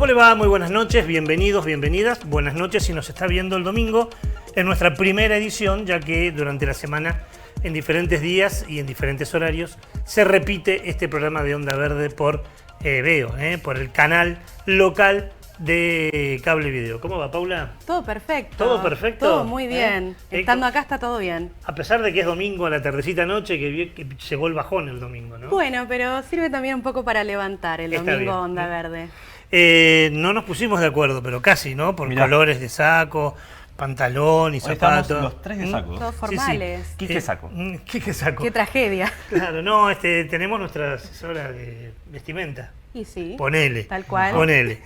¿Cómo le va? Muy buenas noches, bienvenidos, bienvenidas. Buenas noches si nos está viendo el domingo en nuestra primera edición, ya que durante la semana, en diferentes días y en diferentes horarios, se repite este programa de Onda Verde por Veo, por el canal local de Cable Video. ¿Cómo va, Paula? Todo perfecto. ¿Todo perfecto? Todo muy bien. Estando acá está todo bien. A pesar de que es domingo a la tardecita noche, que llegó el bajón el domingo, ¿no? Bueno, pero sirve también un poco para levantar el Está domingo bien. Onda Verde. No nos pusimos de acuerdo, pero casi, ¿no? Por Mirá. colores de saco, pantalón y Hoy zapatos. estamos los tres de saco. Todos formales. ¿Qué saco? ¿Qué saco? Qué tragedia. Claro, no, tenemos nuestra asesora de vestimenta. Y sí. Ponele. Tal cual. Ponele.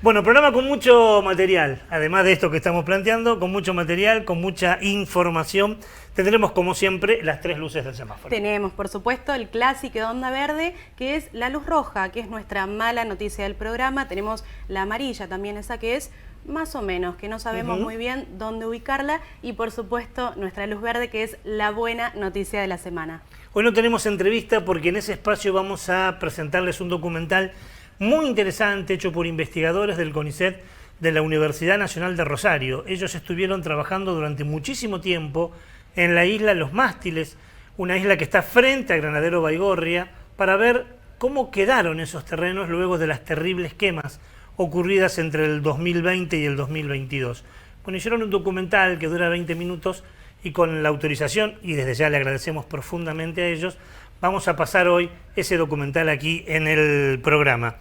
Bueno, programa con mucho material, además de esto que estamos planteando, con mucho material, con mucha información. Tendremos, como siempre, las tres luces del semáforo. Tenemos, por supuesto, el clásico de Onda Verde, que es la luz roja, que es nuestra mala noticia del programa. Tenemos la amarilla también, esa que es más o menos, que no sabemos muy bien dónde ubicarla. Y, por supuesto, nuestra luz verde, que es la buena noticia de la semana. Hoy no tenemos entrevista porque en ese espacio vamos a presentarles un documental muy interesante hecho por investigadores del CONICET de la Universidad Nacional de Rosario. Ellos estuvieron trabajando durante muchísimo tiempo en la isla Los Mástiles, una isla que está frente a Granadero Baigorria, para ver cómo quedaron esos terrenos luego de las terribles quemas ocurridas entre el 2020 y el 2022. Bueno, hicieron un documental que dura 20 minutos y con la autorización, y desde ya le agradecemos profundamente a ellos, vamos a pasar hoy ese documental aquí en el programa.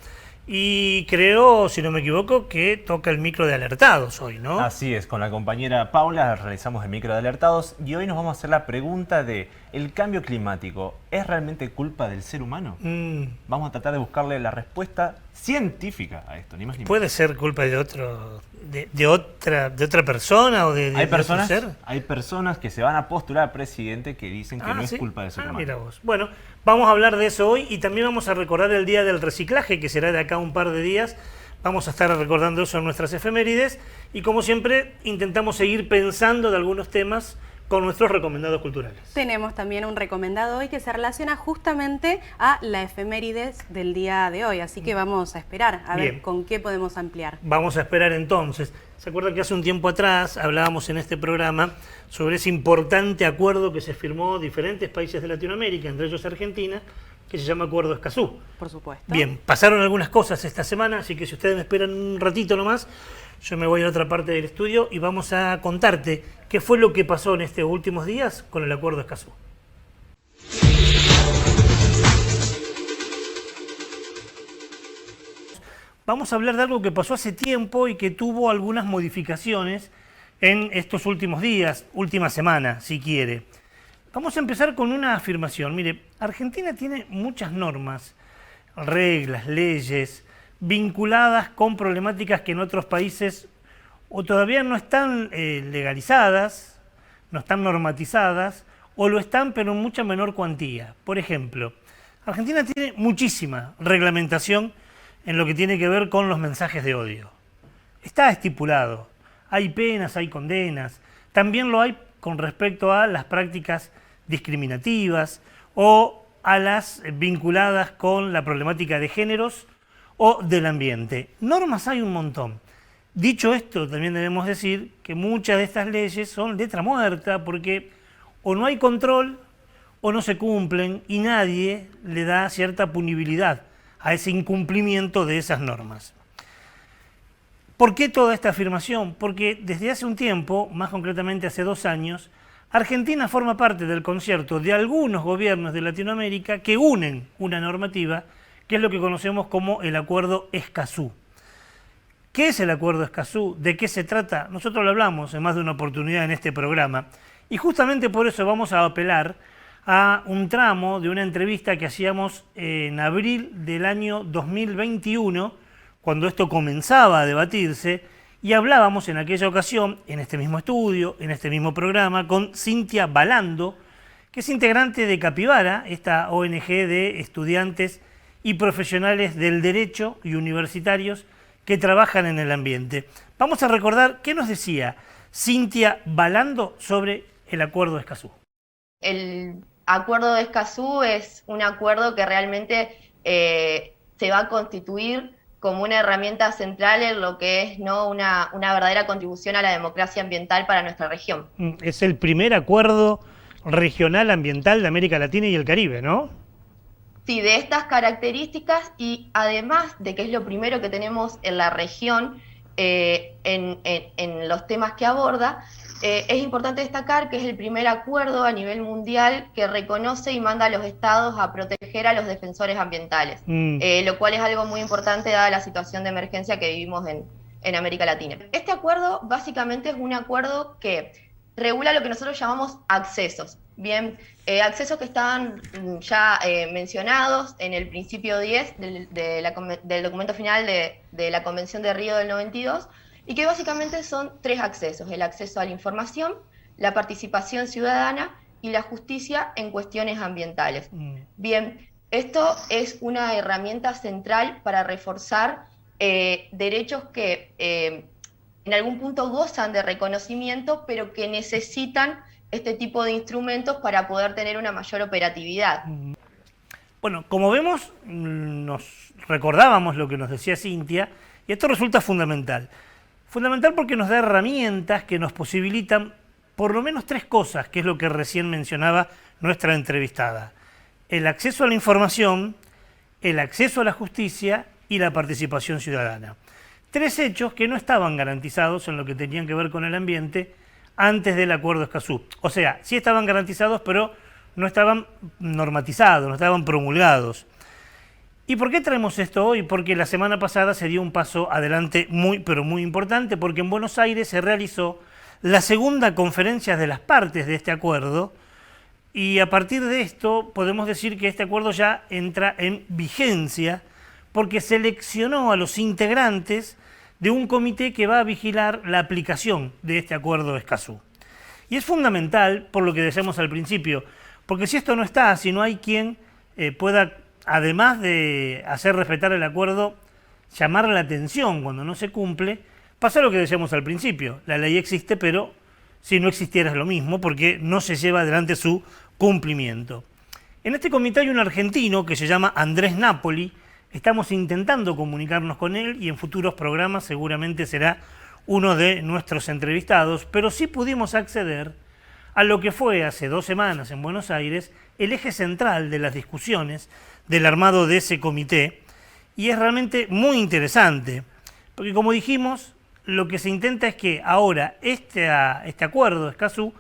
Y creo, si no me equivoco, que toca el micro de alertados hoy, ¿no? Así es, con la compañera Paula realizamos el micro de alertados y hoy nos vamos a hacer la pregunta de ¿el cambio climático es realmente culpa del ser humano? Vamos a tratar de buscarle la respuesta científica a esto, ni más ni menos. ¿Puede ser culpa de otra persona o de otro ser? Hay personas que se van a postular a presidente que dicen que no ¿sí? es culpa del ser humano. Mira vos. Bueno, vamos a hablar de eso hoy y también vamos a recordar el Día del Reciclaje, que será de acá un par de días. Vamos a estar recordando eso en nuestras efemérides y, como siempre, intentamos seguir pensando de algunos temas con nuestros recomendados culturales. Tenemos también un recomendado hoy que se relaciona justamente a la efemérides del día de hoy, así que vamos a esperar a ver con qué podemos ampliar. Vamos a esperar entonces. ¿Se acuerdan que hace un tiempo atrás hablábamos en este programa sobre ese importante acuerdo que se firmó diferentes países de Latinoamérica, entre ellos Argentina, que se llama Acuerdo Escazú? Por supuesto. Bien, pasaron algunas cosas esta semana, así que si ustedes me esperan un ratito nomás, yo me voy a otra parte del estudio y vamos a contarte qué fue lo que pasó en estos últimos días con el Acuerdo Escazú. Vamos a hablar de algo que pasó hace tiempo y que tuvo algunas modificaciones en estos últimos días, última semana, si quiere. Vamos a empezar con una afirmación. Mire, Argentina tiene muchas normas, reglas, leyes, vinculadas con problemáticas que en otros países o todavía no están legalizadas, no están normatizadas, o lo están pero en mucha menor cuantía. Por ejemplo, Argentina tiene muchísima reglamentación en lo que tiene que ver con los mensajes de odio. Está estipulado, hay penas, hay condenas, también lo hay con respecto a las prácticas discriminativas o a las vinculadas con la problemática de géneros o del ambiente. Normas hay un montón. Dicho esto, también debemos decir que muchas de estas leyes son letra muerta porque o no hay control o no se cumplen y nadie le da cierta punibilidad a ese incumplimiento de esas normas. ¿Por qué toda esta afirmación? Porque desde hace un tiempo, más concretamente hace 2 años, Argentina forma parte del concierto de algunos gobiernos de Latinoamérica que unen una normativa que es lo que conocemos como el Acuerdo Escazú. ¿Qué es el Acuerdo Escazú? ¿De qué se trata? Nosotros lo hablamos en más de una oportunidad en este programa y justamente por eso vamos a apelar a un tramo de una entrevista que hacíamos en abril del año 2021, cuando esto comenzaba a debatirse, y hablábamos en aquella ocasión, en este mismo estudio, en este mismo programa, con Cintia Balando, que es integrante de Capibara, esta ONG de estudiantes y profesionales del derecho y universitarios que trabajan en el ambiente. Vamos a recordar qué nos decía Cintia Balando sobre el Acuerdo de Escazú. El Acuerdo de Escazú es un acuerdo que realmente se va a constituir como una herramienta central en lo que es, ¿no?, una verdadera contribución a la democracia ambiental para nuestra región. Es el primer acuerdo regional ambiental de América Latina y el Caribe, ¿no? Sí, de estas características, y además de que es lo primero que tenemos en la región en los temas que aborda, es importante destacar que es el primer acuerdo a nivel mundial que reconoce y manda a los estados a proteger a los defensores ambientales, lo cual es algo muy importante dada la situación de emergencia que vivimos en América Latina. Este acuerdo básicamente es un acuerdo que regula lo que nosotros llamamos accesos. Bien, accesos que estaban ya mencionados en el principio 10 del documento final de la Convención de Río del 92, y que básicamente son 3 accesos: el acceso a la información, la participación ciudadana y la justicia en cuestiones ambientales. Bien, esto es una herramienta central para reforzar derechos que en algún punto gozan de reconocimiento, pero que necesitan este tipo de instrumentos para poder tener una mayor operatividad. Bueno, como vemos, nos recordábamos lo que nos decía Cintia, y esto resulta fundamental. Fundamental porque nos da herramientas que nos posibilitan por lo menos 3 cosas, que es lo que recién mencionaba nuestra entrevistada: el acceso a la información, el acceso a la justicia y la participación ciudadana. 3 hechos que no estaban garantizados en lo que tenían que ver con el ambiente antes del Acuerdo Escazú. O sea, sí estaban garantizados, pero no estaban normatizados, no estaban promulgados. ¿Y por qué traemos esto hoy? Porque la semana pasada se dio un paso adelante muy, pero muy importante, porque en Buenos Aires se realizó la segunda conferencia de las partes de este acuerdo, y a partir de esto podemos decir que este acuerdo ya entra en vigencia, porque seleccionó a los integrantes de un comité que va a vigilar la aplicación de este acuerdo Escazú. Y es fundamental, por lo que decíamos al principio, porque si esto no está, si no hay quien pueda, además de hacer respetar el acuerdo, llamar la atención cuando no se cumple, pasa lo que decíamos al principio: la ley existe, pero si no existiera es lo mismo, porque no se lleva adelante su cumplimiento. En este comité hay un argentino que se llama Andrés Napoli. Estamos intentando comunicarnos con él y en futuros programas seguramente será uno de nuestros entrevistados, pero sí pudimos acceder a lo que fue hace 2 semanas en Buenos Aires el eje central de las discusiones del armado de ese comité, y es realmente muy interesante, porque como dijimos, lo que se intenta es que ahora este acuerdo de Escazú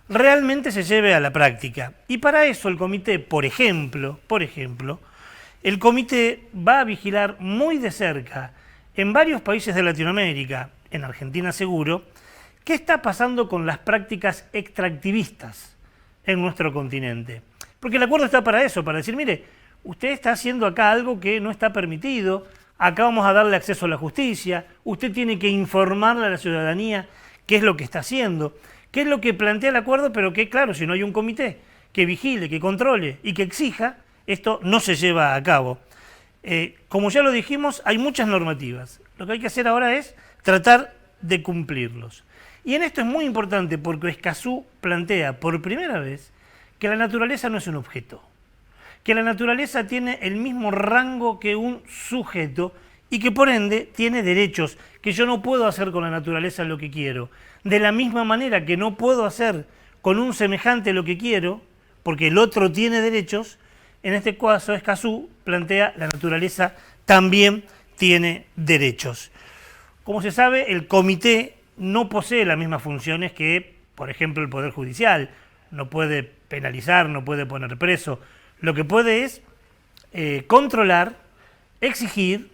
realmente se lleve a la práctica. Y para eso el comité, por ejemplo, el comité va a vigilar muy de cerca en varios países de Latinoamérica, en Argentina seguro, qué está pasando con las prácticas extractivistas en nuestro continente. Porque el acuerdo está para eso, para decir, mire, usted está haciendo acá algo que no está permitido, acá vamos a darle acceso a la justicia, usted tiene que informarle a la ciudadanía qué es lo que está haciendo, qué es lo que plantea el acuerdo, pero que claro, si no hay un comité que vigile, que controle y que exija, esto no se lleva a cabo. Como ya lo dijimos, hay muchas normativas. Lo que hay que hacer ahora es tratar de cumplirlos. Y en esto es muy importante porque Escazú plantea por primera vez que la naturaleza no es un objeto, que la naturaleza tiene el mismo rango que un sujeto y que por ende tiene derechos, que yo no puedo hacer con la naturaleza lo que quiero. De la misma manera que no puedo hacer con un semejante lo que quiero, porque el otro tiene derechos, en este caso Escazú plantea la naturaleza también tiene derechos. Como se sabe, el comité no posee las mismas funciones que, por ejemplo, el Poder Judicial. No puede penalizar, no puede poner preso. Lo que puede es controlar, exigir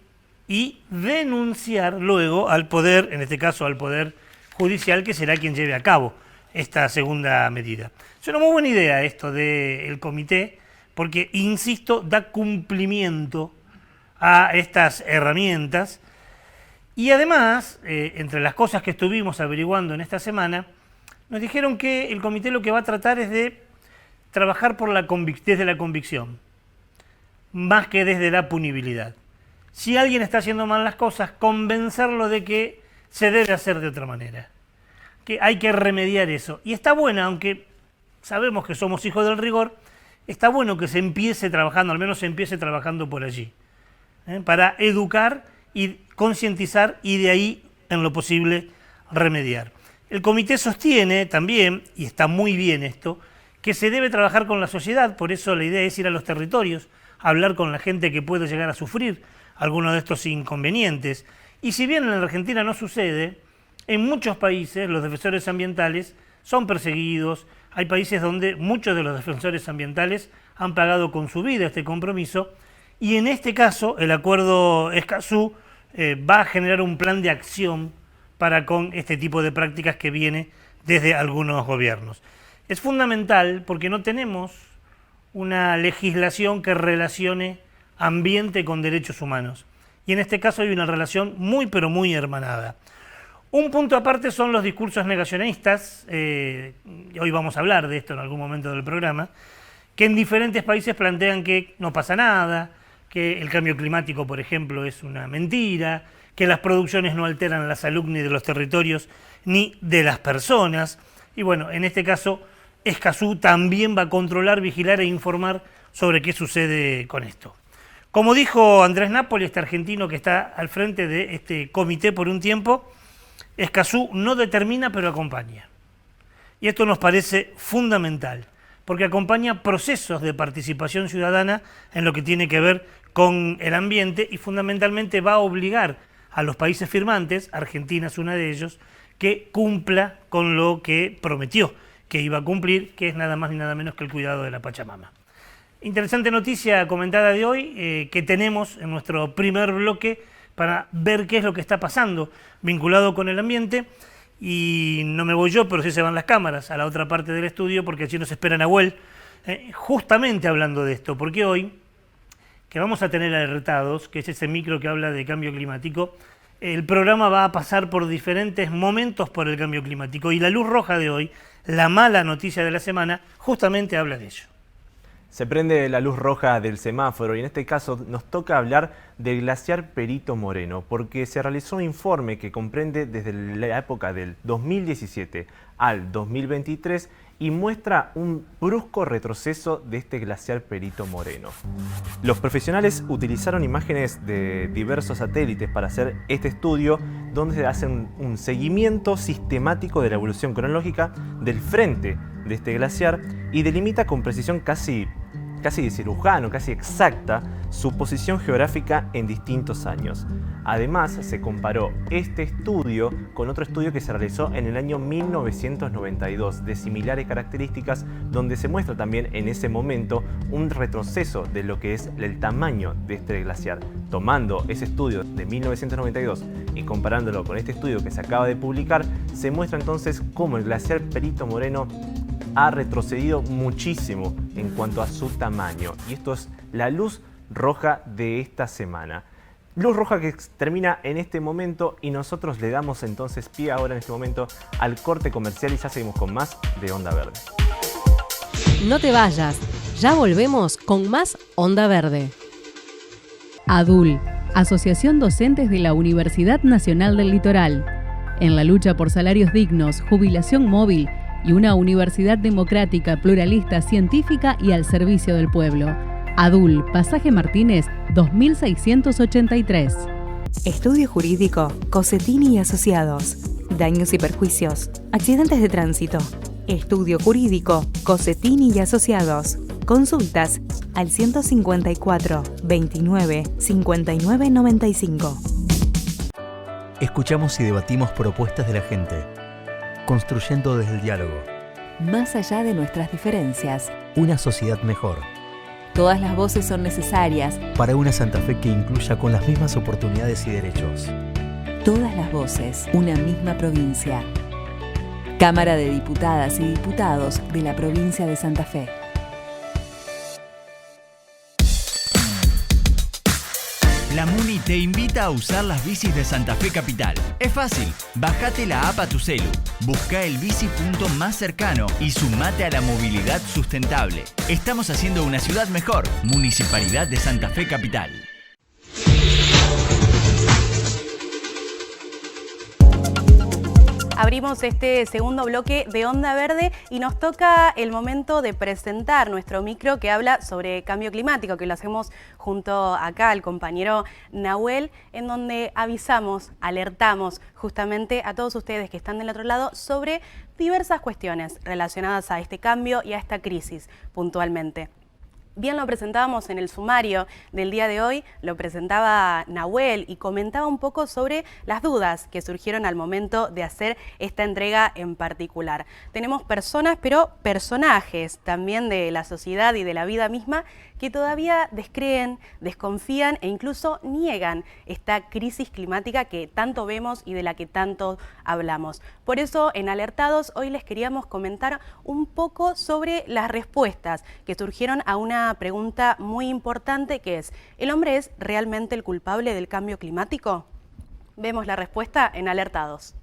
y denunciar luego al poder, en este caso al Poder Judicial, que será quien lleve a cabo esta segunda medida. Es una muy buena idea esto del comité, porque, insisto, da cumplimiento a estas herramientas. Y además, entre las cosas que estuvimos averiguando en esta semana, nos dijeron que el comité lo que va a tratar es de trabajar desde la convicción, más que desde la punibilidad. Si alguien está haciendo mal las cosas, convencerlo de que se debe hacer de otra manera, que hay que remediar eso. Y está bueno, aunque sabemos que somos hijos del rigor, está bueno que se empiece trabajando, al menos se empiece trabajando por allí, para educar y concientizar y de ahí, en lo posible, remediar. El comité sostiene también, y está muy bien esto, que se debe trabajar con la sociedad, por eso la idea es ir a los territorios, hablar con la gente que puede llegar a sufrir algunos de estos inconvenientes. Y si bien en la Argentina no sucede, en muchos países los defensores ambientales son perseguidos. Hay países donde muchos de los defensores ambientales han pagado con su vida este compromiso, y en este caso el acuerdo Escazú va a generar un plan de acción para con este tipo de prácticas que viene desde algunos gobiernos. Es fundamental porque no tenemos una legislación que relacione ambiente con derechos humanos, y en este caso hay una relación muy pero muy hermanada. Un punto aparte son los discursos negacionistas, hoy vamos a hablar de esto en algún momento del programa, que en diferentes países plantean que no pasa nada, que el cambio climático, por ejemplo, es una mentira, que las producciones no alteran la salud ni de los territorios ni de las personas. Y bueno, en este caso, Escazú también va a controlar, vigilar e informar sobre qué sucede con esto. Como dijo Andrés Napoli, este argentino que está al frente de este comité por un tiempo, Escazú no determina pero acompaña. Y esto nos parece fundamental, porque acompaña procesos de participación ciudadana en lo que tiene que ver con el ambiente y fundamentalmente va a obligar a los países firmantes, Argentina es una de ellos, que cumpla con lo que prometió que iba a cumplir, que es nada más ni nada menos que el cuidado de la Pachamama. Interesante noticia comentada de hoy que tenemos en nuestro primer bloque para ver qué es lo que está pasando vinculado con el ambiente. Y no me voy yo, pero sí se van las cámaras a la otra parte del estudio, porque allí nos espera Nahuel, justamente hablando de esto, porque hoy, que vamos a tener Alertados, que es ese micro que habla de cambio climático, el programa va a pasar por diferentes momentos por el cambio climático, y la luz roja de hoy, la mala noticia de la semana, justamente habla de ello. Se prende la luz roja del semáforo y en este caso nos toca hablar del glaciar Perito Moreno, porque se realizó un informe que comprende desde la época del 2017 al 2023 y muestra un brusco retroceso de este glaciar Perito Moreno. Los profesionales utilizaron imágenes de diversos satélites para hacer este estudio, donde se hace un seguimiento sistemático de la evolución cronológica del frente de este glaciar y delimita con precisión casi de cirujano, casi exacta, su posición geográfica en distintos años. Además, se comparó este estudio con otro estudio que se realizó en el año 1992, de similares características, donde se muestra también en ese momento un retroceso de lo que es el tamaño de este glaciar. Tomando ese estudio de 1992 y comparándolo con este estudio que se acaba de publicar, se muestra entonces cómo el glaciar Perito Moreno ha retrocedido muchísimo en cuanto a su tamaño. Y esto es la luz roja de esta semana. Luz roja que termina en este momento y nosotros le damos entonces pie ahora en este momento al corte comercial y ya seguimos con más de Onda Verde. No te vayas, ya volvemos con más Onda Verde. ADUL, Asociación Docentes de la Universidad Nacional del Litoral. En la lucha por salarios dignos, jubilación móvil y una universidad democrática, pluralista, científica y al servicio del pueblo. ADUL, Pasaje Martínez, 2683. Estudio Jurídico, Cossetini y Asociados. Daños y perjuicios, accidentes de tránsito. Estudio Jurídico, Cossetini y Asociados. Consultas al 154 29 59 95. Escuchamos y debatimos propuestas de la gente, construyendo desde el diálogo. Más allá de nuestras diferencias, Una sociedad mejor. todas las voces son necesarias. Para una Santa Fe que incluya con las mismas oportunidades y derechos. Todas las voces, una misma provincia. Cámara de Diputadas y Diputados de la provincia de Santa Fe. La Muni te invita a usar las bicis de Santa Fe Capital. Es fácil, bajate la app a tu celu, busca el bicipunto más cercano y sumate a la movilidad sustentable. Estamos haciendo una ciudad mejor. Municipalidad de Santa Fe Capital. Abrimos este segundo bloque de Onda Verde y nos toca el momento de presentar nuestro micro que habla sobre cambio climático, que lo hacemos junto acá al compañero Nahuel, en donde avisamos, alertamos justamente a todos ustedes que están del otro lado sobre diversas cuestiones relacionadas a este cambio y a esta crisis puntualmente. Bien lo presentábamos en el sumario del día de hoy, lo presentaba Nahuel y comentaba un poco sobre las dudas que surgieron al momento de hacer esta entrega en particular. Tenemos personas, pero personajes también de la sociedad y de la vida misma que todavía descreen, desconfían e incluso niegan esta crisis climática que tanto vemos y de la que tanto hablamos. Por eso, en Alertados, hoy les queríamos comentar un poco sobre las respuestas que surgieron a una pregunta muy importante que es: ¿el hombre es realmente el culpable del cambio climático? Vemos la respuesta en Alertados.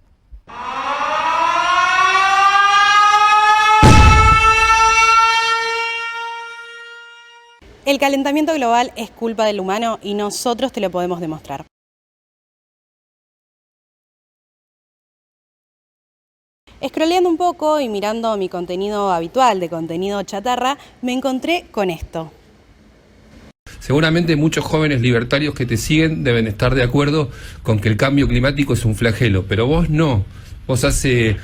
El calentamiento global es culpa del humano y nosotros te lo podemos demostrar. Scrolleando un poco y mirando mi contenido habitual de contenido chatarra, me encontré con esto. Seguramente muchos jóvenes libertarios que te siguen deben estar de acuerdo con que el cambio climático es un flagelo, pero vos no. Vos hace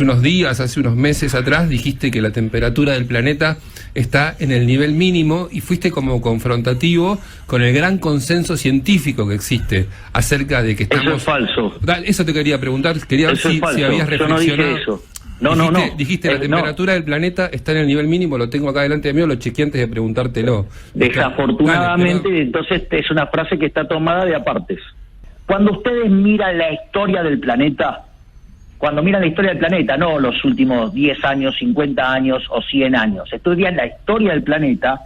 unos días, hace unos meses atrás, dijiste que la temperatura del planeta está en el nivel mínimo y fuiste como confrontativo con el gran consenso científico que existe acerca de que estamos... Eso es falso. Eso te quería preguntar, quería ver si habías reflexionado. Yo no dije eso. Dijiste la temperatura del planeta está en el nivel mínimo, lo tengo acá delante de mí, lo chequeé antes de preguntártelo. Desafortunadamente, entonces es una frase que está tomada de apartes. Cuando ustedes miran la historia del planeta, no los últimos 10 años, 50 años o 100 años, estudian la historia del planeta,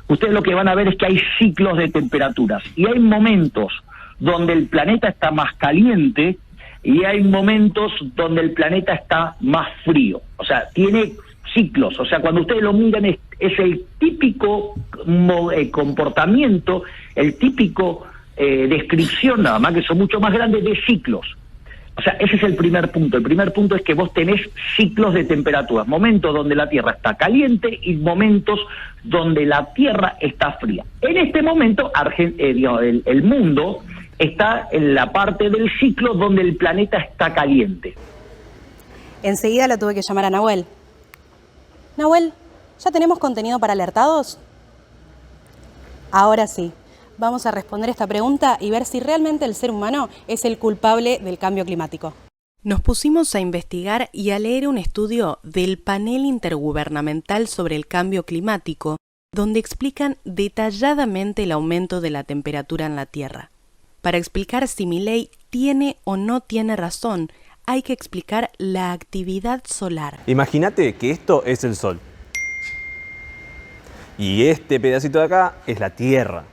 ustedes lo que van a ver es que hay ciclos de temperaturas y hay momentos donde el planeta está más caliente y hay momentos donde el planeta está más frío. O sea, tiene ciclos. O sea, cuando ustedes lo miran es el típico comportamiento, el típico descripción, nada más que son mucho más grandes, de ciclos. O sea, ese es el primer punto. El primer punto es que vos tenés ciclos de temperaturas, momentos donde la Tierra está caliente y momentos donde la Tierra está fría. En este momento, el mundo está en la parte del ciclo donde el planeta está caliente. Enseguida lo tuve que llamar a Nahuel. Nahuel, ¿ya tenemos contenido para Alertados? Ahora sí. Vamos a responder esta pregunta y ver si realmente el ser humano es el culpable del cambio climático. Nos pusimos a investigar y a leer un estudio del Panel Intergubernamental sobre el Cambio Climático, donde explican detalladamente el aumento de la temperatura en la Tierra. Para explicar si Milei tiene o no tiene razón, hay que explicar la actividad solar. Imagínate que esto es el Sol. Y este pedacito de acá es la Tierra.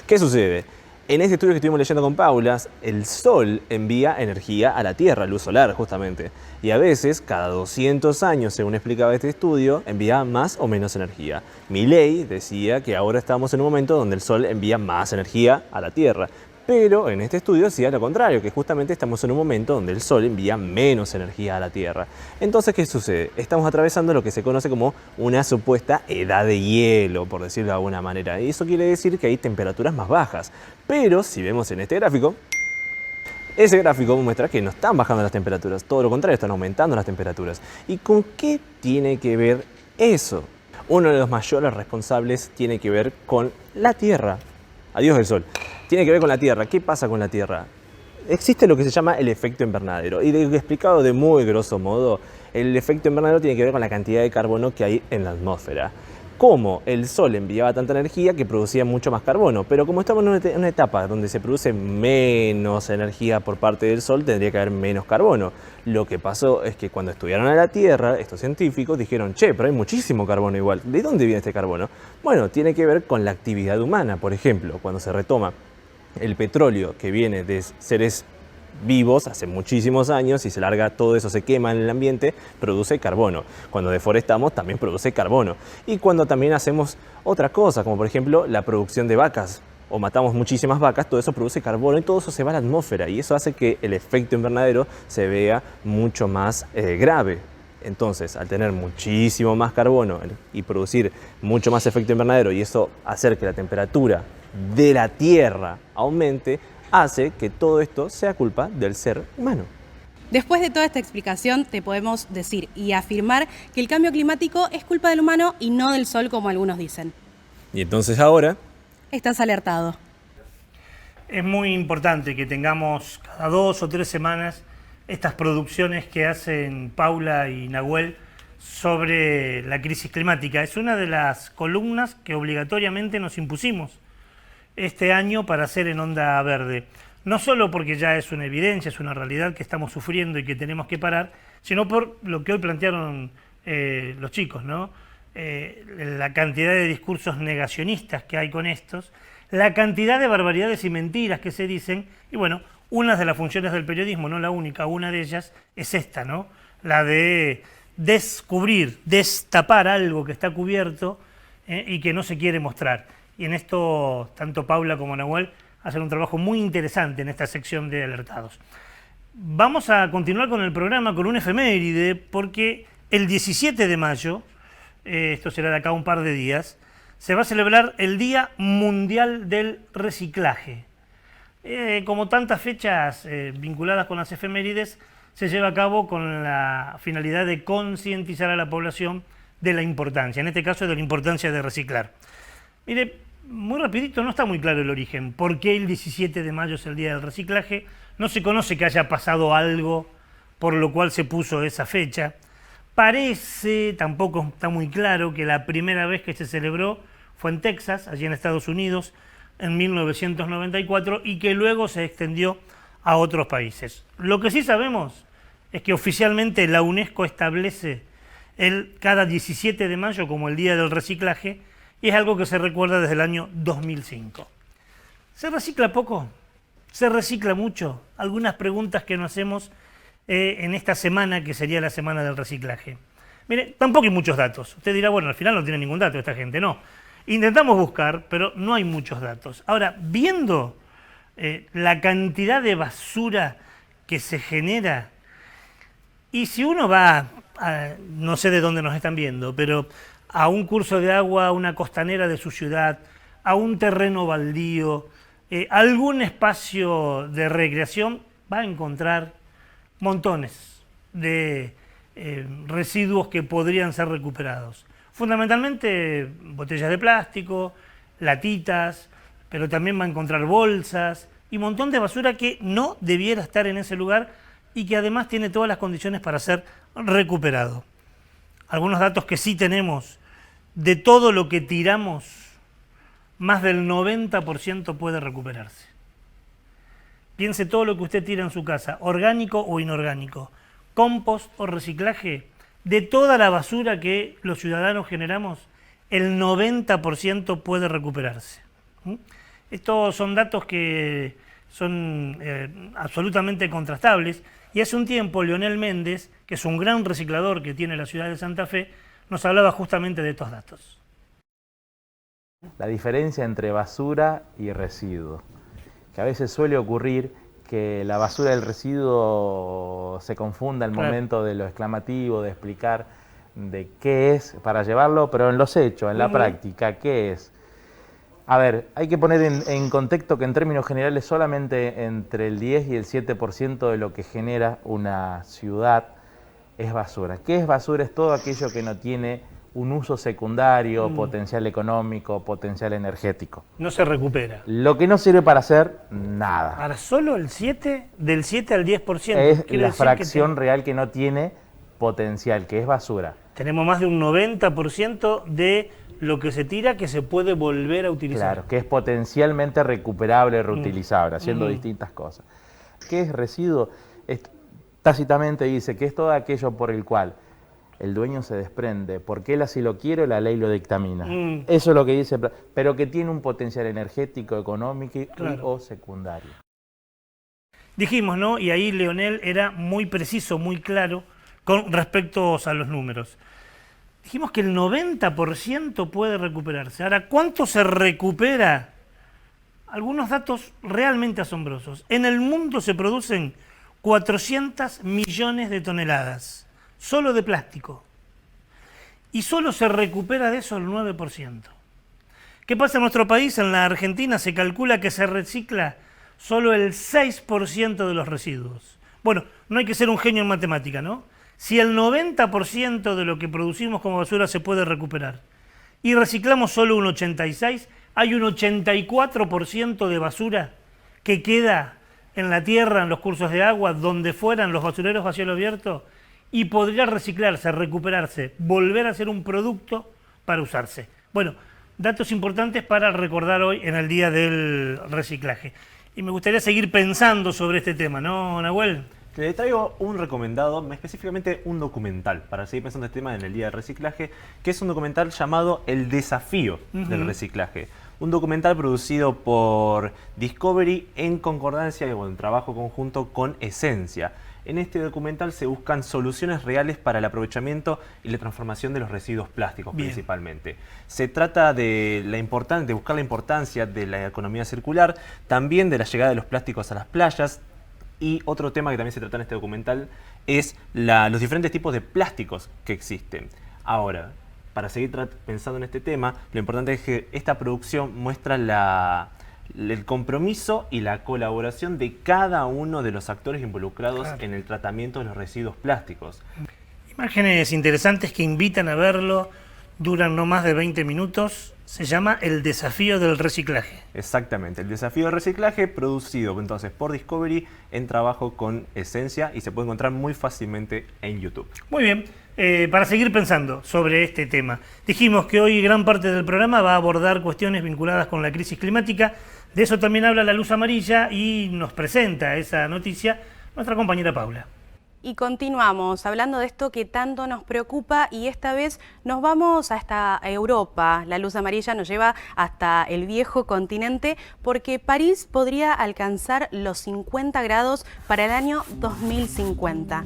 ¿Qué sucede? En este estudio que estuvimos leyendo con Paula, el Sol envía energía a la Tierra, luz solar justamente. Y a veces, cada 200 años, según explicaba este estudio, envía más o menos energía. Milei decía que ahora estamos en un momento donde el Sol envía más energía a la Tierra. Pero en este estudio decía lo contrario, que justamente estamos en un momento donde el Sol envía menos energía a la Tierra. Entonces, ¿qué sucede? Estamos atravesando lo que se conoce como una supuesta edad de hielo, por decirlo de alguna manera. Y eso quiere decir que hay temperaturas más bajas. Pero si vemos en este gráfico, ese gráfico muestra que no están bajando las temperaturas, todo lo contrario, están aumentando las temperaturas. ¿Y con qué tiene que ver eso? Uno de los mayores responsables tiene que ver con la Tierra. Adiós el Sol. Tiene que ver con la Tierra. ¿Qué pasa con la Tierra? Existe lo que se llama el efecto invernadero. Y explicado de muy grosso modo, el efecto invernadero tiene que ver con la cantidad de carbono que hay en la atmósfera. Como el Sol enviaba tanta energía que producía mucho más carbono, pero como estamos en una etapa donde se produce menos energía por parte del Sol, tendría que haber menos carbono. Lo que pasó es que cuando estudiaron a la Tierra, estos científicos dijeron, che, pero hay muchísimo carbono igual. ¿De dónde viene este carbono? Bueno, tiene que ver con la actividad humana. Por ejemplo, cuando se retoma el petróleo que viene de seres vivos hace muchísimos años y se larga, todo eso se quema en el ambiente, produce carbono. Cuando deforestamos también produce carbono. Y cuando también hacemos otra cosa, como por ejemplo la producción de vacas o matamos muchísimas vacas, todo eso produce carbono y todo eso se va a la atmósfera y eso hace que el efecto invernadero se vea mucho más grave. Entonces, al tener muchísimo más carbono y producir mucho más efecto invernadero y eso hacer que la temperatura de la Tierra aumente, hace que todo esto sea culpa del ser humano. Después de toda esta explicación, te podemos decir y afirmar que el cambio climático es culpa del humano y no del sol, como algunos dicen. Y entonces ahora Estás alertado. Es muy importante que tengamos cada 2 o 3 semanas estas producciones que hacen Paula y Nahuel sobre la crisis climática. Es una de las columnas que obligatoriamente nos impusimos este año para hacer en Onda Verde. No solo porque ya es una evidencia, es una realidad que estamos sufriendo y que tenemos que parar, sino por lo que hoy plantearon los chicos, ¿no? La cantidad de discursos negacionistas que hay con estos, la cantidad de barbaridades y mentiras que se dicen, y bueno, una de las funciones del periodismo, no la única, una de ellas es esta, ¿no? La de descubrir, destapar algo que está cubierto y que no se quiere mostrar. Y en esto, tanto Paula como Nahuel hacen un trabajo muy interesante en esta sección de alertados. Vamos a continuar con el programa con un efeméride, porque el 17 de mayo, esto será de acá un par de días, se va a celebrar el Día Mundial del Reciclaje. Como tantas fechas vinculadas con las efemérides, se lleva a cabo con la finalidad de concientizar a la población de la importancia, en este caso de la importancia de reciclar. Mire, muy rapidito, no está muy claro el origen. ¿Por qué el 17 de mayo es el Día del Reciclaje? No se conoce que haya pasado algo por lo cual se puso esa fecha. Parece, tampoco está muy claro, que la primera vez que se celebró fue en Texas, allí en Estados Unidos, en 1994, y que luego se extendió a otros países. Lo que sí sabemos es que oficialmente la UNESCO establece cada 17 de mayo como el Día del Reciclaje, y es algo que se recuerda desde el año 2005. ¿Se recicla poco? ¿Se recicla mucho? Algunas preguntas que nos hacemos en esta semana, que sería la semana del reciclaje. Mire, tampoco hay muchos datos. Usted dirá, bueno, al final no tiene ningún dato esta gente. No. Intentamos buscar, pero no hay muchos datos. Ahora, viendo la cantidad de basura que se genera, y si uno va, no sé de dónde nos están viendo, pero a un curso de agua, a una costanera de su ciudad, a un terreno baldío, algún espacio de recreación, va a encontrar montones de residuos que podrían ser recuperados. Fundamentalmente botellas de plástico, latitas, pero también va a encontrar bolsas y un montón de basura que no debiera estar en ese lugar y que además tiene todas las condiciones para ser recuperado. Algunos datos que sí tenemos: de todo lo que tiramos, más del 90% puede recuperarse. Piense todo lo que usted tira en su casa, orgánico o inorgánico, compost o reciclaje. De toda la basura que los ciudadanos generamos, el 90% puede recuperarse. Estos son datos que son absolutamente contrastables, y hace un tiempo Leonel Méndez, que es un gran reciclador que tiene la ciudad de Santa Fe, nos hablaba justamente de estos datos. La diferencia entre basura y residuo, que a veces suele ocurrir que la basura y el residuo se confunda al momento de lo exclamativo, de explicar de qué es, para llevarlo, pero en los hechos, en la práctica, ¿qué es? A ver, hay que poner en contexto que en términos generales solamente entre el 10 y el 7% de lo que genera una ciudad es basura. ¿Qué es basura? Es todo aquello que no tiene un uso secundario, potencial económico, potencial energético. No se recupera. Lo que no sirve para hacer nada. Ahora, solo el 7, del 7 al 10%. Es la fracción real que no tiene potencial, que es basura. Tenemos más de un 90% de lo que se tira que se puede volver a utilizar. Claro, que es potencialmente recuperable, reutilizable, haciendo distintas cosas. ¿Qué es residuo? Tácitamente dice que es todo aquello por el cual el dueño se desprende, porque él así lo quiere, la ley lo dictamina. Eso es lo que dice, pero que tiene un potencial energético, económico o secundario. Dijimos, ¿no? Y ahí Leonel era muy preciso, muy claro con respecto a los números. Dijimos que el 90% puede recuperarse. Ahora, ¿cuánto se recupera algunos datos realmente asombrosos. En el mundo se producen 400 millones de toneladas, solo de plástico. Y solo se recupera de eso el 9%. ¿Qué pasa en nuestro país? En la Argentina se calcula que se recicla solo el 6% de los residuos. Bueno, no hay que ser un genio en matemática, ¿no? Si el 90% de lo que producimos como basura se puede recuperar y reciclamos solo un 86%, hay un 84% de basura que queda en la tierra, en los cursos de agua, donde fueran los basureros a cielo abierto, y podría reciclarse, recuperarse, volver a ser un producto para usarse. Bueno, datos importantes para recordar hoy en el Día del Reciclaje. Y me gustaría seguir pensando sobre este tema, ¿no, Nahuel? Le traigo un recomendado, específicamente un documental, para seguir pensando este tema en el Día del Reciclaje, que es un documental llamado El Desafío del Reciclaje. Un documental producido por Discovery en concordancia y en trabajo conjunto con Esencia. En este documental se buscan soluciones reales para el aprovechamiento y la transformación de los residuos plásticos. Bien. Principalmente. Se trata de buscar la importancia de la economía circular, también de la llegada de los plásticos a las playas. Y otro tema que también se trata en este documental es los diferentes tipos de plásticos que existen. Ahora, para seguir pensando en este tema, lo importante es que esta producción muestra el compromiso y la colaboración de cada uno de los actores involucrados en el tratamiento de los residuos plásticos. Imágenes interesantes que invitan a verlo, duran no más de 20 minutos. Se llama El Desafío del Reciclaje. Exactamente, El Desafío del Reciclaje, producido entonces por Discovery en trabajo con Esencia, y se puede encontrar muy fácilmente en YouTube. Muy bien, para seguir pensando sobre este tema. Dijimos que hoy gran parte del programa va a abordar cuestiones vinculadas con la crisis climática. De eso también habla La Luz Amarilla y nos presenta esa noticia nuestra compañera Paula. Y continuamos hablando de esto que tanto nos preocupa, y esta vez nos vamos hasta Europa. La Luz Amarilla nos lleva hasta el viejo continente, porque París podría alcanzar los 50 grados para el año 2050.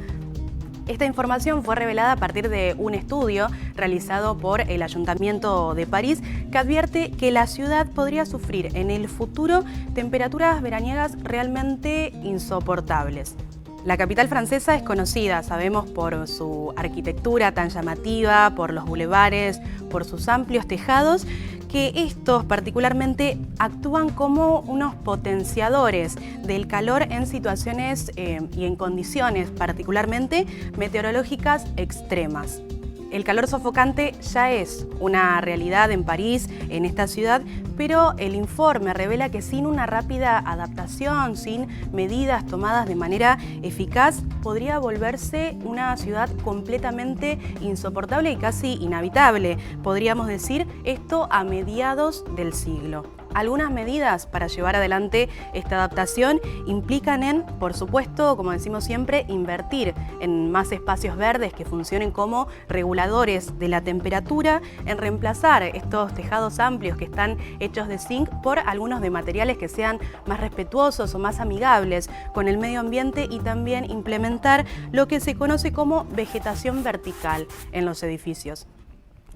Esta información fue revelada a partir de un estudio realizado por el Ayuntamiento de París, que advierte que la ciudad podría sufrir en el futuro temperaturas veraniegas realmente insoportables. La capital francesa es conocida, sabemos, por su arquitectura tan llamativa, por los bulevares, por sus amplios tejados, que estos particularmente actúan como unos potenciadores del calor en situaciones y en condiciones particularmente meteorológicas extremas. El calor sofocante ya es una realidad en París, en esta ciudad, pero el informe revela que sin una rápida adaptación, sin medidas tomadas de manera eficaz, podría volverse una ciudad completamente insoportable y casi inhabitable. Podríamos decir esto a mediados del siglo. Algunas medidas para llevar adelante esta adaptación implican en, por supuesto, como decimos siempre, invertir en más espacios verdes que funcionen como reguladores de la temperatura, en reemplazar estos tejados amplios que están hechos de zinc por algunos de materiales que sean más respetuosos o más amigables con el medio ambiente, y también implementar lo que se conoce como vegetación vertical en los edificios.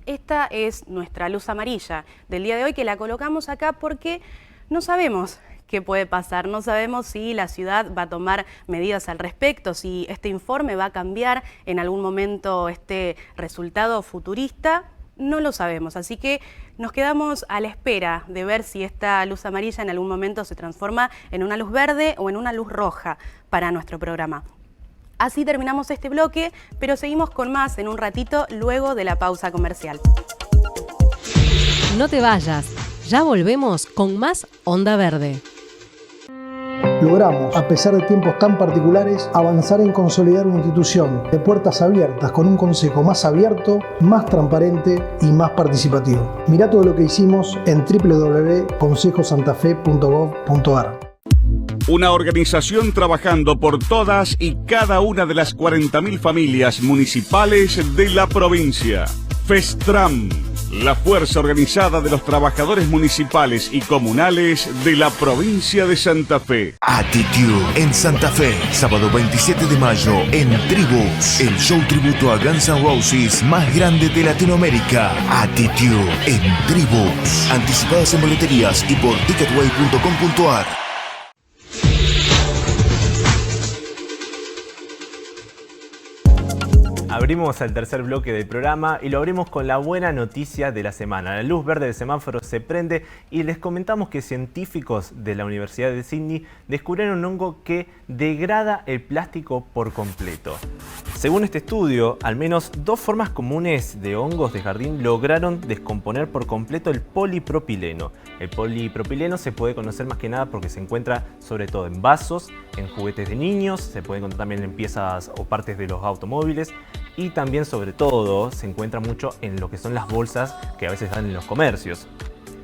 Esta es nuestra luz amarilla del día de hoy, que la colocamos acá porque no sabemos qué puede pasar, no sabemos si la ciudad va a tomar medidas al respecto, si este informe va a cambiar en algún momento este resultado futurista, no lo sabemos. Así que nos quedamos a la espera de ver si esta luz amarilla en algún momento se transforma en una luz verde o en una luz roja para nuestro programa. Así terminamos este bloque, pero seguimos con más en un ratito luego de la pausa comercial. No te vayas, ya volvemos con más Onda Verde. Logramos, a pesar de tiempos tan particulares, avanzar en consolidar una institución de puertas abiertas con un consejo más abierto, más transparente y más participativo. Mirá todo lo que hicimos en www.consejosantafe.gov.ar. Una organización trabajando por todas y cada una de las 40.000 familias municipales de la provincia. FESTRAM, la fuerza organizada de los trabajadores municipales y comunales de la provincia de Santa Fe. Attitude en Santa Fe, sábado 27 de mayo en Tribus, el show tributo a Guns N' Roses más grande de Latinoamérica. Attitude en Tribus, anticipadas en boleterías y por ticketway.com.ar. Abrimos el tercer bloque del programa y lo abrimos con la buena noticia de la semana. La luz verde del semáforo se prende y les comentamos que científicos de la Universidad de Sydney descubrieron un hongo que degrada el plástico por completo. Según este estudio, al menos 2 formas comunes de hongos de jardín lograron descomponer por completo el polipropileno. El polipropileno se puede conocer más que nada porque se encuentra sobre todo en vasos, en juguetes de niños, se puede encontrar también en piezas o partes de los automóviles y también sobre todo se encuentra mucho en lo que son las bolsas que a veces dan en los comercios.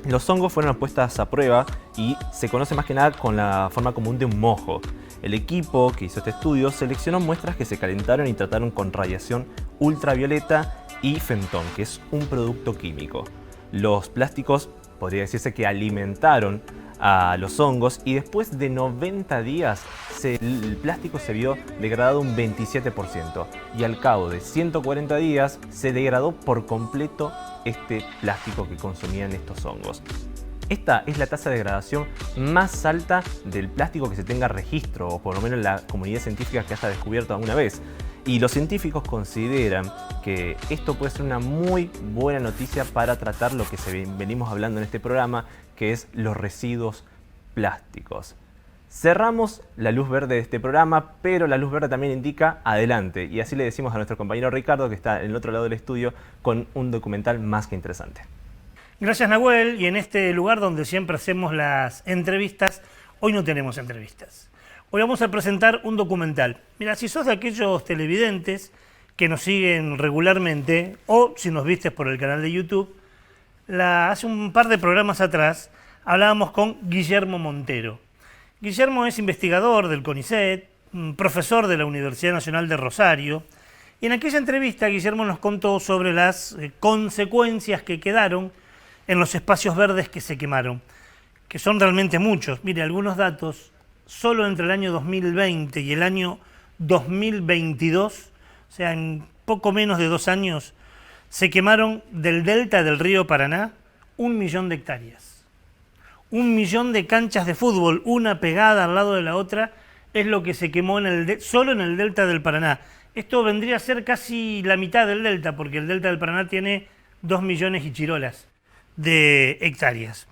Los hongos fueron puestas a prueba y se conoce más que nada con la forma común de un mojo. El equipo que hizo este estudio seleccionó muestras que se calentaron y trataron con radiación ultravioleta y fentón, que es un producto químico. Los plásticos podría decirse que alimentaron a los hongos y después de 90 días el plástico se vio degradado un 27% y al cabo de 140 días se degradó por completo este plástico que consumían estos hongos. Esta es la tasa de degradación más alta del plástico que se tenga registro, o por lo menos la comunidad científica que haya descubierto alguna vez. Y los científicos consideran que esto puede ser una muy buena noticia para tratar lo que venimos hablando en este programa, que es los residuos plásticos. Cerramos la luz verde de este programa, pero la luz verde también indica adelante. Y así le decimos a nuestro compañero Ricardo, que está en el otro lado del estudio, con un documental más que interesante. Gracias, Nahuel. Y en este lugar donde siempre hacemos las entrevistas, hoy no tenemos entrevistas. Hoy vamos a presentar un documental. Mira, si sos de aquellos televidentes que nos siguen regularmente, o si nos vistes por el canal de YouTube, hace un par de programas atrás hablábamos con Guillermo Montero. Guillermo es investigador del CONICET, profesor de la Universidad Nacional de Rosario, y en aquella entrevista Guillermo nos contó sobre las consecuencias que quedaron en los espacios verdes que se quemaron, que son realmente muchos. Mire, algunos datos: solo entre el año 2020 y el año 2022, o sea, en poco menos de 2 años, se quemaron del delta del río Paraná 1 millón de hectáreas. 1 millón de canchas de fútbol, una pegada al lado de la otra, es lo que se quemó solo en el delta del Paraná. Esto vendría a ser casi la mitad del delta, porque el delta del Paraná tiene 2 millones y chirolas de hectáreas.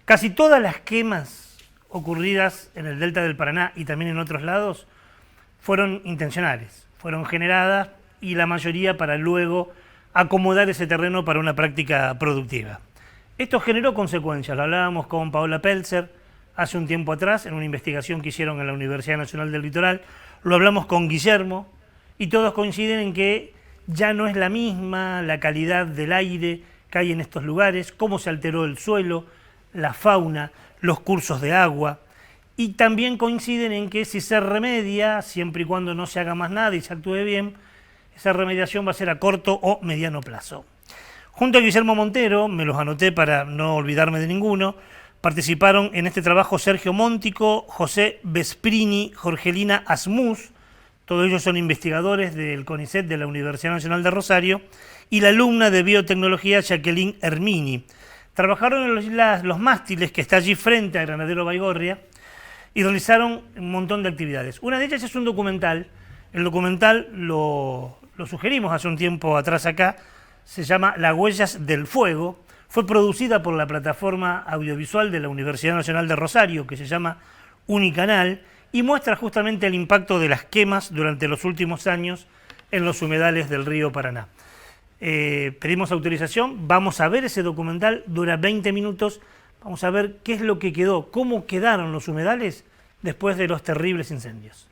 Casi todas las quemas ocurridas en el delta del Paraná y también en otros lados fueron intencionales, fueron generadas, y la mayoría para luego acomodar ese terreno para una práctica productiva. Esto generó consecuencias. Lo hablábamos con Paola Pelzer hace un tiempo atrás en una investigación que hicieron en la Universidad Nacional del Litoral. Lo hablamos con Guillermo y todos coinciden en que ya no es la misma la calidad del aire que hay en estos lugares, cómo se alteró el suelo, la fauna, los cursos de agua. Y también coinciden en que si se remedia, siempre y cuando no se haga más nada y se actúe bien, esa remediación va a ser a corto o mediano plazo. Junto a Guillermo Montero, me los anoté para no olvidarme de ninguno, participaron en este trabajo Sergio Móntico, José Vesprini, Jorgelina Asmus, todos ellos son investigadores del CONICET de la Universidad Nacional de Rosario, y la alumna de biotecnología Jacqueline Hermini. Trabajaron en los mástiles que está allí frente a Granadero Baigorria y realizaron un montón de actividades. Una de ellas es un documental. El documental lo sugerimos hace un tiempo atrás acá, se llama Las huellas del fuego, fue producida por la plataforma audiovisual de la Universidad Nacional de Rosario, que se llama Unicanal, y muestra justamente el impacto de las quemas durante los últimos años en los humedales del río Paraná. Pedimos autorización, vamos a ver ese documental, dura 20 minutos, vamos a ver qué es lo que quedó, cómo quedaron los humedales después de los terribles incendios.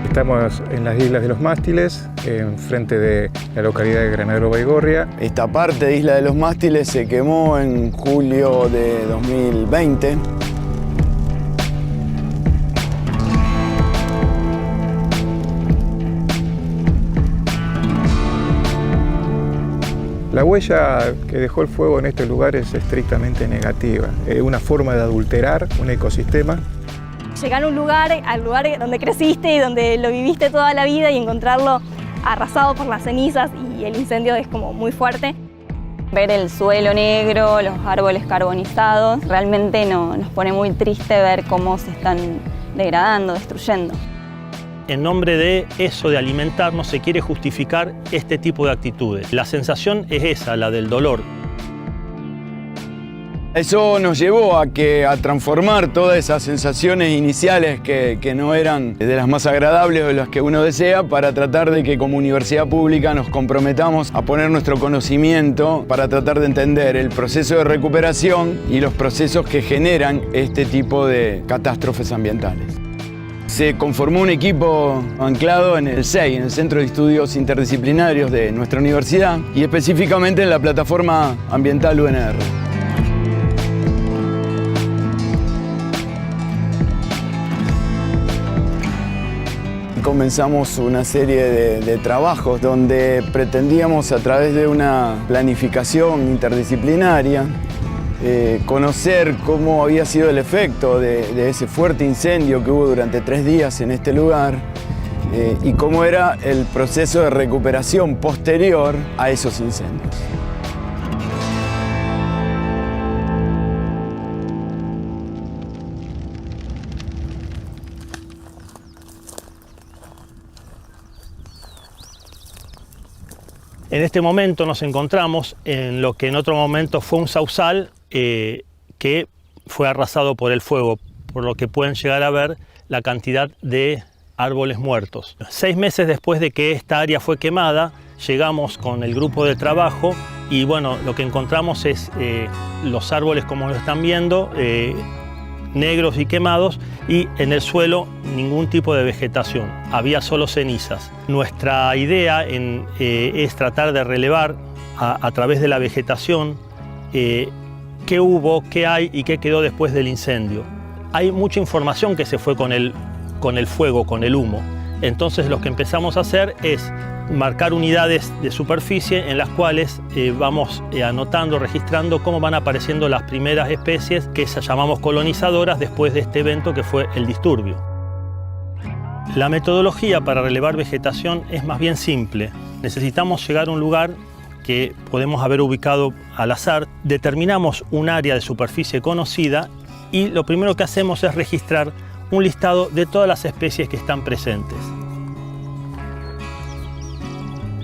Estamos en las Islas de los Mástiles, enfrente de la localidad de Granadero Baigorria. Esta parte de Isla de los Mástiles se quemó en julio de 2020. La huella que dejó el fuego en este lugar es estrictamente negativa, una forma de adulterar un ecosistema. Llegar a un lugar, al lugar donde creciste y donde lo viviste toda la vida y encontrarlo arrasado por las cenizas y el incendio es como muy fuerte. Ver el suelo negro, los árboles carbonizados, realmente nos pone muy triste ver cómo se están degradando, destruyendo. En nombre de eso, de alimentarnos, se quiere justificar este tipo de actitudes. La sensación es esa, la del dolor. Eso nos llevó a transformar todas esas sensaciones iniciales que no eran de las más agradables o de las que uno desea, para tratar de que como universidad pública nos comprometamos a poner nuestro conocimiento para tratar de entender el proceso de recuperación y los procesos que generan este tipo de catástrofes ambientales. Se conformó un equipo anclado en el CEI, en el Centro de Estudios Interdisciplinarios de nuestra universidad, y específicamente en la plataforma ambiental UNR. Comenzamos una serie de trabajos donde pretendíamos, a través de una planificación interdisciplinaria, conocer cómo había sido el efecto de ese fuerte incendio que hubo durante 3 días en este lugar y cómo era el proceso de recuperación posterior a esos incendios. En este momento nos encontramos en lo que en otro momento fue un sausal que fue arrasado por el fuego, por lo que pueden llegar a ver la cantidad de árboles muertos. 6 meses después de que esta área fue quemada, llegamos con el grupo de trabajo y bueno, lo que encontramos es los árboles como lo están viendo, negros y quemados, y en el suelo ningún tipo de vegetación, había solo cenizas. Nuestra idea es tratar de relevar a través de la vegetación qué hubo, qué hay y qué quedó después del incendio. Hay mucha información que se fue con el fuego, con el humo. Entonces lo que empezamos a hacer es marcar unidades de superficie en las cuales vamos anotando, registrando cómo van apareciendo las primeras especies que llamamos colonizadoras después de este evento que fue el disturbio. La metodología para relevar vegetación es más bien simple. Necesitamos llegar a un lugar que podemos haber ubicado al azar, determinamos un área de superficie conocida y lo primero que hacemos es registrar un listado de todas las especies que están presentes.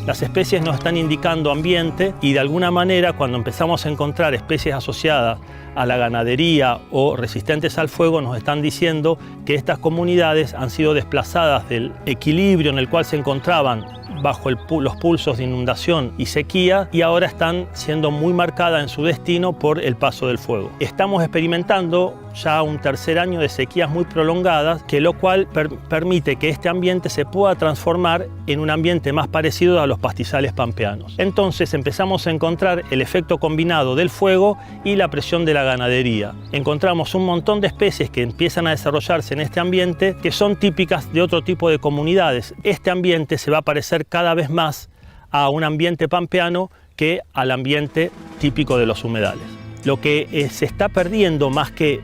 Las especies nos están indicando ambiente y de alguna manera cuando empezamos a encontrar especies asociadas a la ganadería o resistentes al fuego nos están diciendo que estas comunidades han sido desplazadas del equilibrio en el cual se encontraban bajo los pulsos de inundación y sequía y ahora están siendo muy marcadas en su destino por el paso del fuego. Estamos experimentando ya un 3er año de sequías muy prolongadas, que lo cual permite que este ambiente se pueda transformar en un ambiente más parecido a los pastizales pampeanos. Entonces empezamos a encontrar el efecto combinado del fuego y la presión de la ganadería. Encontramos un montón de especies que empiezan a desarrollarse en este ambiente que son típicas de otro tipo de comunidades. Este ambiente se va a parecer cada vez más a un ambiente pampeano que al ambiente típico de los humedales. Lo que se está perdiendo más que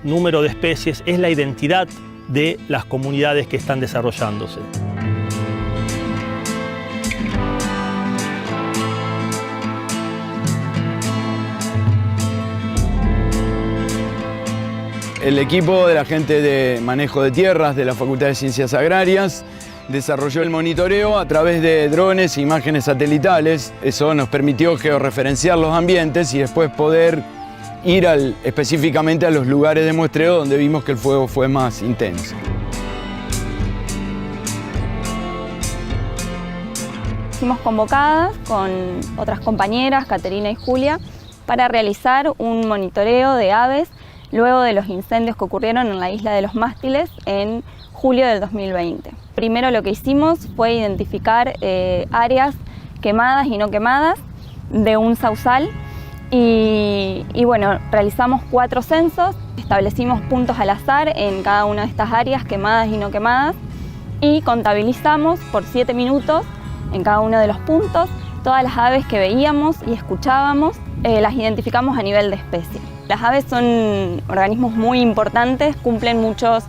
número de especies es la identidad de las comunidades que están desarrollándose. El equipo de la gente de manejo de tierras de la Facultad de Ciencias Agrarias desarrolló el monitoreo a través de drones e imágenes satelitales. Eso nos permitió georreferenciar los ambientes y después poder ir específicamente a los lugares de muestreo donde vimos que el fuego fue más intenso. Fuimos convocadas con otras compañeras, Caterina y Julia, para realizar un monitoreo de aves luego de los incendios que ocurrieron en la isla de los Mástiles en julio del 2020. Primero lo que hicimos fue identificar áreas quemadas y no quemadas de un sausal y bueno, realizamos 4 censos, establecimos puntos al azar en cada una de estas áreas quemadas y no quemadas y contabilizamos por 7 minutos en cada uno de los puntos todas las aves que veíamos y escuchábamos, las identificamos a nivel de especie. Las aves son organismos muy importantes, cumplen muchos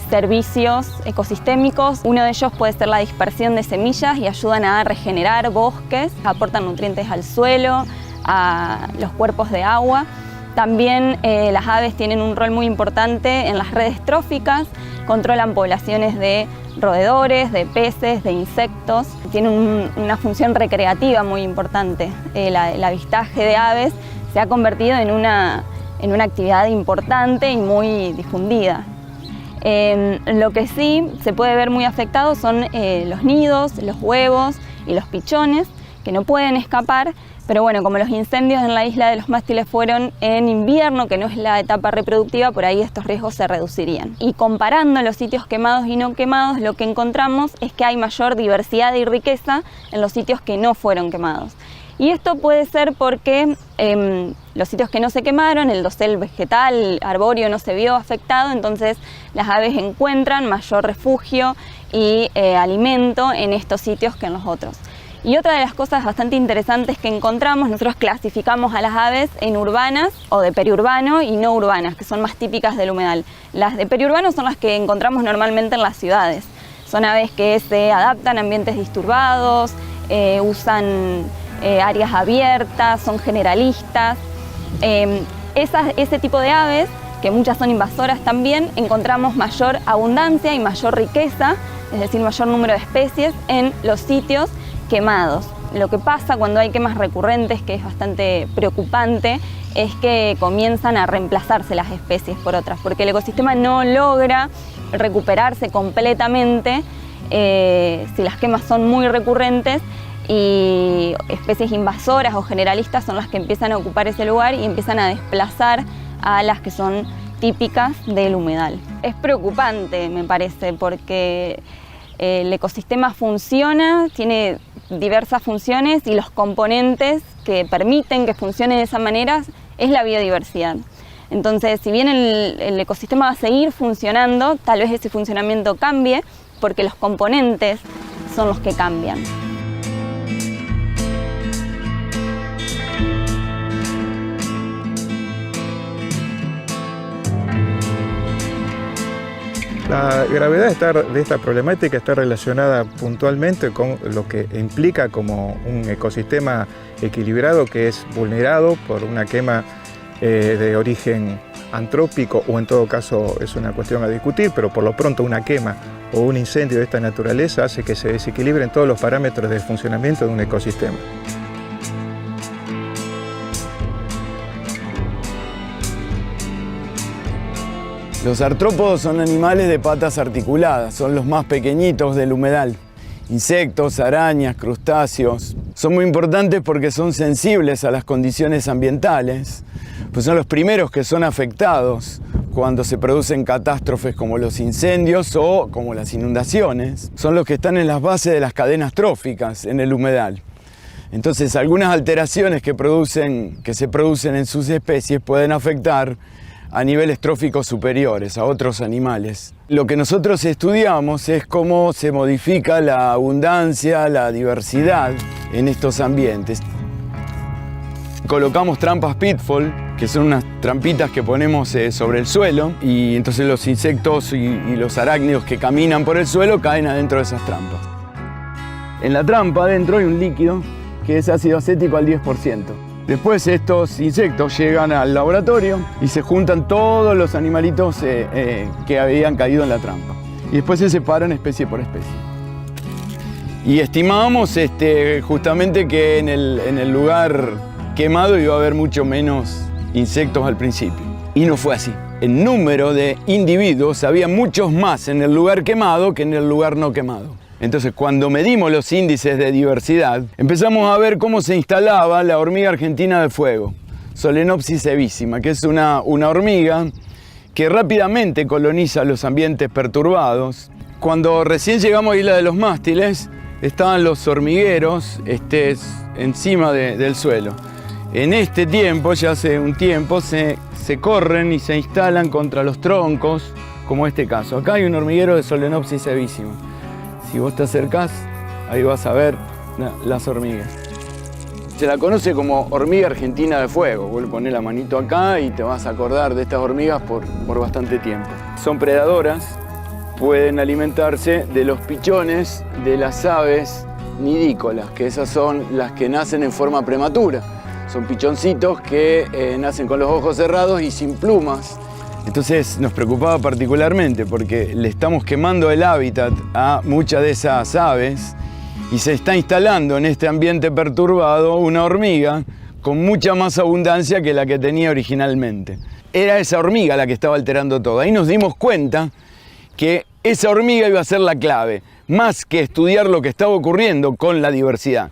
servicios ecosistémicos. Uno de ellos puede ser la dispersión de semillas y ayudan a regenerar bosques, aportan nutrientes al suelo, a los cuerpos de agua. También las aves tienen un rol muy importante en las redes tróficas, controlan poblaciones de roedores, de peces, de insectos. Tienen una función recreativa muy importante. El avistaje de aves se ha convertido en una actividad importante y muy difundida. Lo que sí se puede ver muy afectado son los nidos, los huevos y los pichones, que no pueden escapar, pero bueno, como los incendios en la isla de los mástiles fueron en invierno, que no es la etapa reproductiva, por ahí estos riesgos se reducirían. Y comparando los sitios quemados y no quemados, lo que encontramos es que hay mayor diversidad y riqueza en los sitios que no fueron quemados. Y esto puede ser porque los sitios que no se quemaron, el dosel vegetal, arbóreo no se vio afectado, entonces las aves encuentran mayor refugio y alimento en estos sitios que en los otros. Y otra de las cosas bastante interesantes que encontramos, nosotros clasificamos a las aves en urbanas o de periurbano y no urbanas, que son más típicas del humedal. Las de periurbano son las que encontramos normalmente en las ciudades. Son aves que se adaptan a ambientes disturbados, usan áreas abiertas, son generalistas. Ese tipo de aves, que muchas son invasoras también, encontramos mayor abundancia y mayor riqueza, es decir, mayor número de especies en los sitios quemados. Lo que pasa cuando hay quemas recurrentes, que es bastante preocupante, es que comienzan a reemplazarse las especies por otras, porque el ecosistema no logra recuperarse completamente si las quemas son muy recurrentes, y especies invasoras o generalistas son las que empiezan a ocupar ese lugar y empiezan a desplazar a las que son típicas del humedal. Es preocupante, me parece, porque el ecosistema funciona, tiene diversas funciones y los componentes que permiten que funcione de esa manera es la biodiversidad. Entonces, si bien el ecosistema va a seguir funcionando, tal vez ese funcionamiento cambie porque los componentes son los que cambian. La gravedad de esta problemática está relacionada puntualmente con lo que implica como un ecosistema equilibrado que es vulnerado por una quema de origen antrópico, o en todo caso es una cuestión a discutir, pero por lo pronto una quema o un incendio de esta naturaleza hace que se desequilibren todos los parámetros del funcionamiento de un ecosistema. Los artrópodos son animales de patas articuladas, son los más pequeñitos del humedal. Insectos, arañas, crustáceos. Son muy importantes porque son sensibles a las condiciones ambientales, pues son los primeros que son afectados cuando se producen catástrofes como los incendios o como las inundaciones. Son los que están en las bases de las cadenas tróficas en el humedal. Entonces, algunas alteraciones que se producen en sus especies pueden afectar a niveles tróficos superiores, a otros animales. Lo que nosotros estudiamos es cómo se modifica la abundancia, la diversidad en estos ambientes. Colocamos trampas pitfall, que son unas trampitas que ponemos sobre el suelo, y entonces los insectos y los arácnidos que caminan por el suelo caen adentro de esas trampas. En la trampa adentro hay un líquido que es ácido acético al 10%. Después estos insectos llegan al laboratorio y se juntan todos los animalitos que habían caído en la trampa. Y después se separan especie por especie. Y estimamos justamente que en el lugar quemado iba a haber mucho menos insectos al principio. Y no fue así. En número de individuos había muchos más en el lugar quemado que en el lugar no quemado. Entonces, cuando medimos los índices de diversidad, empezamos a ver cómo se instalaba la hormiga argentina de fuego, Solenopsis evissima, que es una hormiga que rápidamente coloniza los ambientes perturbados. Cuando recién llegamos a Isla de los Mástiles, estaban los hormigueros encima del suelo. En este tiempo, ya hace un tiempo, se corren y se instalan contra los troncos, como este caso. Acá hay un hormiguero de Solenopsis evissima. Si vos te acercás, ahí vas a ver las hormigas. Se la conoce como hormiga argentina de fuego. Vos le ponés la manito acá y te vas a acordar de estas hormigas por bastante tiempo. Son predadoras, pueden alimentarse de los pichones de las aves nidícolas, que esas son las que nacen en forma prematura. Son pichoncitos que nacen con los ojos cerrados y sin plumas. Entonces nos preocupaba particularmente porque le estamos quemando el hábitat a muchas de esas aves y se está instalando en este ambiente perturbado una hormiga con mucha más abundancia que la que tenía originalmente. Era esa hormiga la que estaba alterando todo. Ahí nos dimos cuenta que esa hormiga iba a ser la clave, más que estudiar lo que estaba ocurriendo con la diversidad.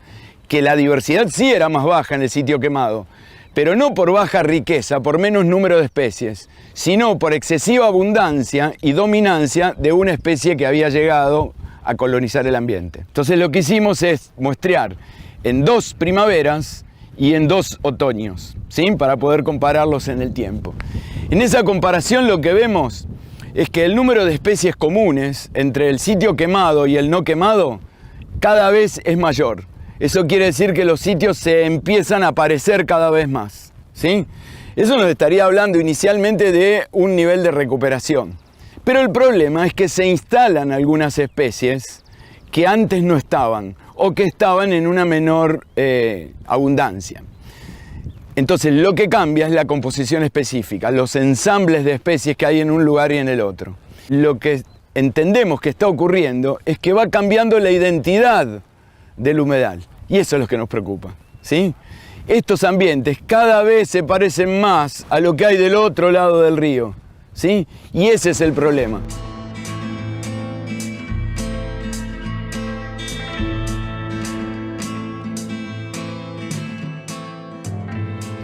Que la diversidad sí era más baja en el sitio quemado, pero no por baja riqueza, por menos número de especies, sino por excesiva abundancia y dominancia de una especie que había llegado a colonizar el ambiente. Entonces lo que hicimos es muestrear en 2 primaveras y en 2 otoños, ¿sí? Para poder compararlos en el tiempo. En esa comparación lo que vemos es que el número de especies comunes entre el sitio quemado y el no quemado cada vez es mayor. Eso quiere decir que los sitios se empiezan a parecer cada vez más, ¿sí? Eso nos estaría hablando inicialmente de un nivel de recuperación. Pero el problema es que se instalan algunas especies que antes no estaban o que estaban en una menor abundancia. Entonces lo que cambia es la composición específica, los ensambles de especies que hay en un lugar y en el otro. Lo que entendemos que está ocurriendo es que va cambiando la identidad del humedal y eso es lo que nos preocupa, ¿sí? Estos ambientes cada vez se parecen más a lo que hay del otro lado del río, ¿sí? Y ese es el problema.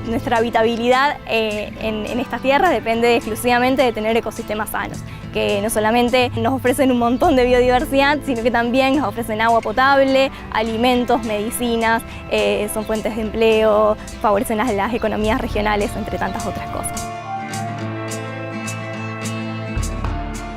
Nuestra habitabilidad en estas tierras depende exclusivamente de tener ecosistemas sanos, que no solamente nos ofrecen un montón de biodiversidad, sino que también nos ofrecen agua potable, alimentos, medicinas, son fuentes de empleo, favorecen las economías regionales, entre tantas otras cosas.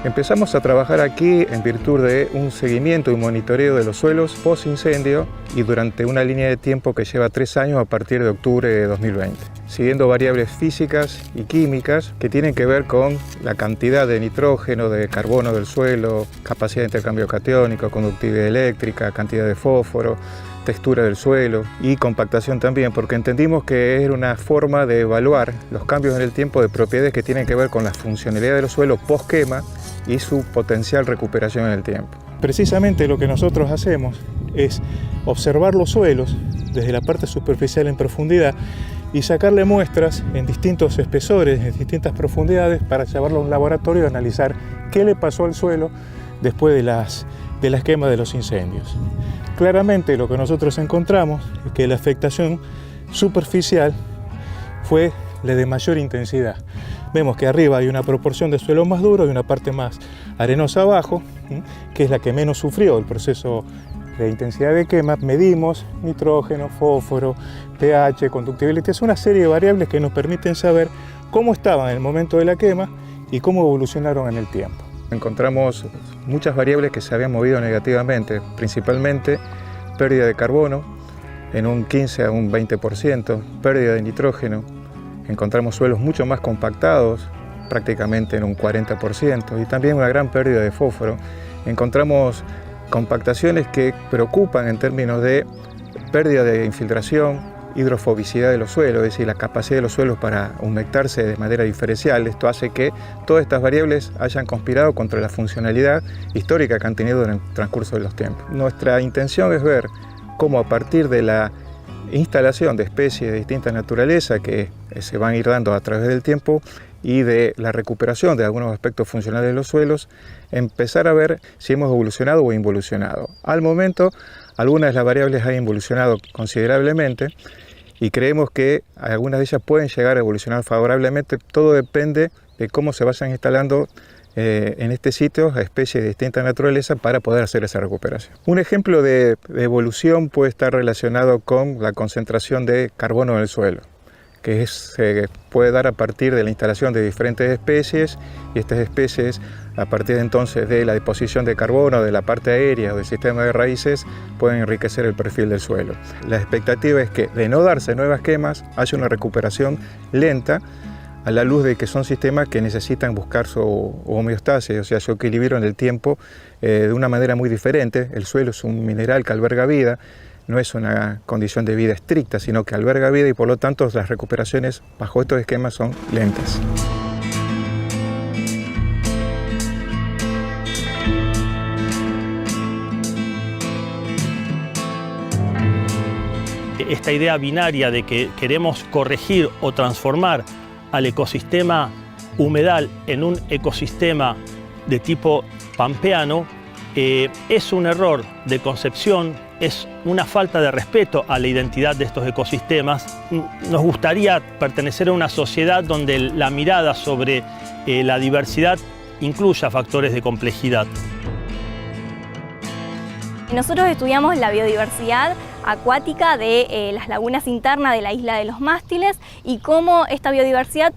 Empezamos a trabajar aquí en virtud de un seguimiento y monitoreo de los suelos post-incendio y durante una línea de tiempo que lleva 3 años a partir de octubre de 2020, siguiendo variables físicas y químicas que tienen que ver con la cantidad de nitrógeno, de carbono del suelo, capacidad de intercambio catiónico, conductividad eléctrica, cantidad de fósforo, textura del suelo y compactación también, porque entendimos que era una forma de evaluar los cambios en el tiempo de propiedades que tienen que ver con la funcionalidad de los suelos post-quema y su potencial recuperación en el tiempo. Precisamente lo que nosotros hacemos es observar los suelos desde la parte superficial en profundidad y sacarle muestras en distintos espesores, en distintas profundidades para llevarlo a un laboratorio y analizar qué le pasó al suelo después de la quema de los incendios. Claramente lo que nosotros encontramos es que la afectación superficial fue la de mayor intensidad. Vemos que arriba hay una proporción de suelo más duro y una parte más arenosa abajo, que es la que menos sufrió el proceso de intensidad de quema. Medimos nitrógeno, fósforo, pH, conductividad, es una serie de variables que nos permiten saber cómo estaban en el momento de la quema y cómo evolucionaron en el tiempo. Encontramos muchas variables que se habían movido negativamente, principalmente pérdida de carbono en un 15 a un 20%, pérdida de nitrógeno. Encontramos suelos mucho más compactados, prácticamente en un 40%, y también una gran pérdida de fósforo. Encontramos compactaciones que preocupan en términos de pérdida de infiltración, hidrofobicidad de los suelos, es decir, la capacidad de los suelos para humectarse de manera diferencial. Esto hace que todas estas variables hayan conspirado contra la funcionalidad histórica que han tenido en el transcurso de los tiempos. Nuestra intención es ver cómo a partir de la instalación de especies de distinta naturaleza que se van a ir dando a través del tiempo y de la recuperación de algunos aspectos funcionales de los suelos, empezar a ver si hemos evolucionado o involucionado. Al momento, algunas de las variables han evolucionado considerablemente y creemos que algunas de ellas pueden llegar a evolucionar favorablemente. Todo depende de cómo se vayan instalando en este sitio a especies de distinta naturaleza para poder hacer esa recuperación. Un ejemplo de evolución puede estar relacionado con la concentración de carbono en el suelo. que se puede dar a partir de la instalación de diferentes especies, y estas especies, a partir de entonces de la deposición de carbono de la parte aérea o del sistema de raíces, pueden enriquecer el perfil del suelo. La expectativa es que, de no darse nuevas quemas, haya una recuperación lenta, a la luz de que son sistemas que necesitan buscar su homeostasis, o sea, su equilibrio en el tiempo, de una manera muy diferente. El suelo es un mineral que alberga vida, no es una condición de vida estricta, sino que alberga vida, y por lo tanto las recuperaciones bajo estos esquemas son lentas. Esta idea binaria de que queremos corregir o transformar al ecosistema humedal en un ecosistema de tipo pampeano es un error de concepción, es una falta de respeto a la identidad de estos ecosistemas. Nos gustaría pertenecer a una sociedad donde la mirada sobre la diversidad incluya factores de complejidad. Nosotros estudiamos la biodiversidad acuática de las lagunas internas de la isla de los Mástiles y cómo esta biodiversidad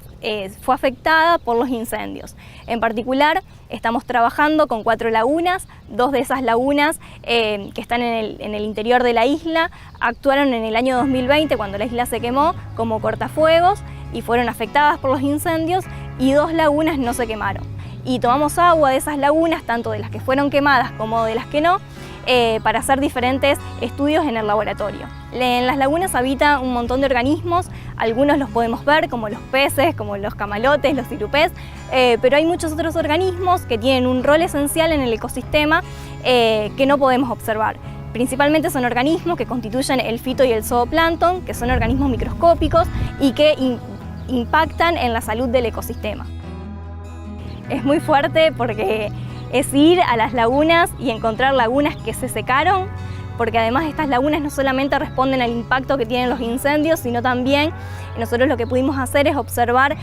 fue afectada por los incendios. En particular, estamos trabajando con 4 lagunas. 2 de esas lagunas que están en el interior de la isla actuaron en el año 2020, cuando la isla se quemó, como cortafuegos y fueron afectadas por los incendios, y 2 lagunas no se quemaron. Y tomamos agua de esas lagunas, tanto de las que fueron quemadas como de las que no, para hacer diferentes estudios en el laboratorio. En las lagunas habita un montón de organismos, algunos los podemos ver como los peces, como los camalotes, los sirupés, pero hay muchos otros organismos que tienen un rol esencial en el ecosistema que no podemos observar. Principalmente son organismos que constituyen el fito y el zooplancton, que son organismos microscópicos y que impactan en la salud del ecosistema. Es muy fuerte porque es ir a las lagunas y encontrar lagunas que se secaron, porque además estas lagunas no solamente responden al impacto que tienen los incendios, sino también nosotros lo que pudimos hacer es observar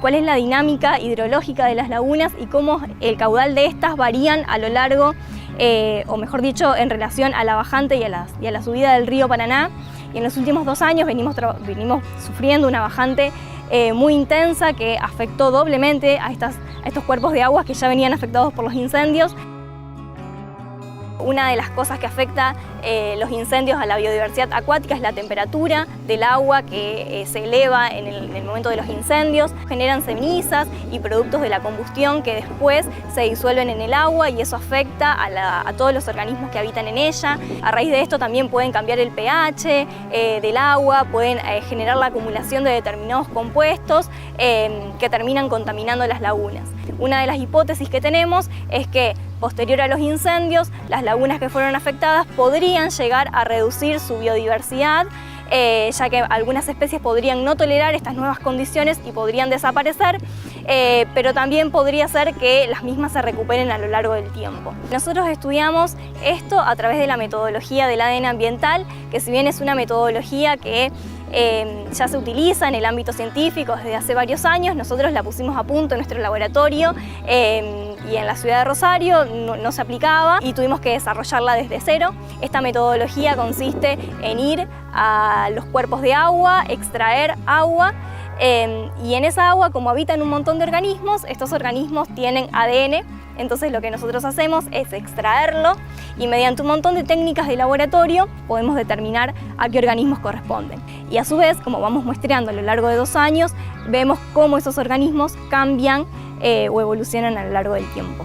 cuál es la dinámica hidrológica de las lagunas y cómo el caudal de estas varían a lo largo, o mejor dicho, en relación a la bajante y a la subida del río Paraná. Y en los últimos 2 años venimos sufriendo una bajante muy intensa que afectó doblemente a estos cuerpos de agua que ya venían afectados por los incendios. Una de las cosas que afecta los incendios a la biodiversidad acuática es la temperatura del agua que se eleva en el momento de los incendios. Generan cenizas y productos de la combustión que después se disuelven en el agua, y eso afecta a todos los organismos que habitan en ella. A raíz de esto también pueden cambiar el pH del agua, pueden generar la acumulación de determinados compuestos que terminan contaminando las lagunas. Una de las hipótesis que tenemos es que posterior a los incendios, las lagunas que fueron afectadas podrían llegar a reducir su biodiversidad, ya que algunas especies podrían no tolerar estas nuevas condiciones y podrían desaparecer, pero también podría ser que las mismas se recuperen a lo largo del tiempo. Nosotros estudiamos esto a través de la metodología del ADN ambiental, que si bien es una metodología que ya se utiliza en el ámbito científico desde hace varios años, nosotros la pusimos a punto en nuestro laboratorio y en la ciudad de Rosario no se aplicaba y tuvimos que desarrollarla desde cero. Esta metodología consiste en ir a los cuerpos de agua, extraer agua, y en esa agua, como habitan un montón de organismos, estos organismos tienen ADN. Entonces lo que nosotros hacemos es extraerlo y mediante un montón de técnicas de laboratorio podemos determinar a qué organismos corresponden. Y a su vez, como vamos muestreando a lo largo de 2 años, vemos cómo esos organismos cambian o evolucionan a lo largo del tiempo.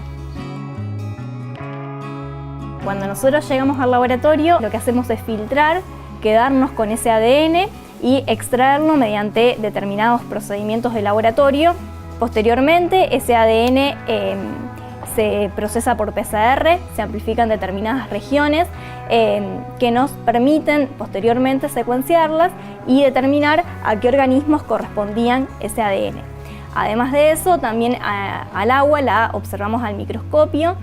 Cuando nosotros llegamos al laboratorio, lo que hacemos es filtrar, quedarnos con ese ADN y extraerlo mediante determinados procedimientos de laboratorio. Posteriormente, ese ADN se procesa por PCR, se amplifica en determinadas regiones que nos permiten posteriormente secuenciarlas y determinar a qué organismos correspondían ese ADN. Además de eso, también al agua la observamos al microscopio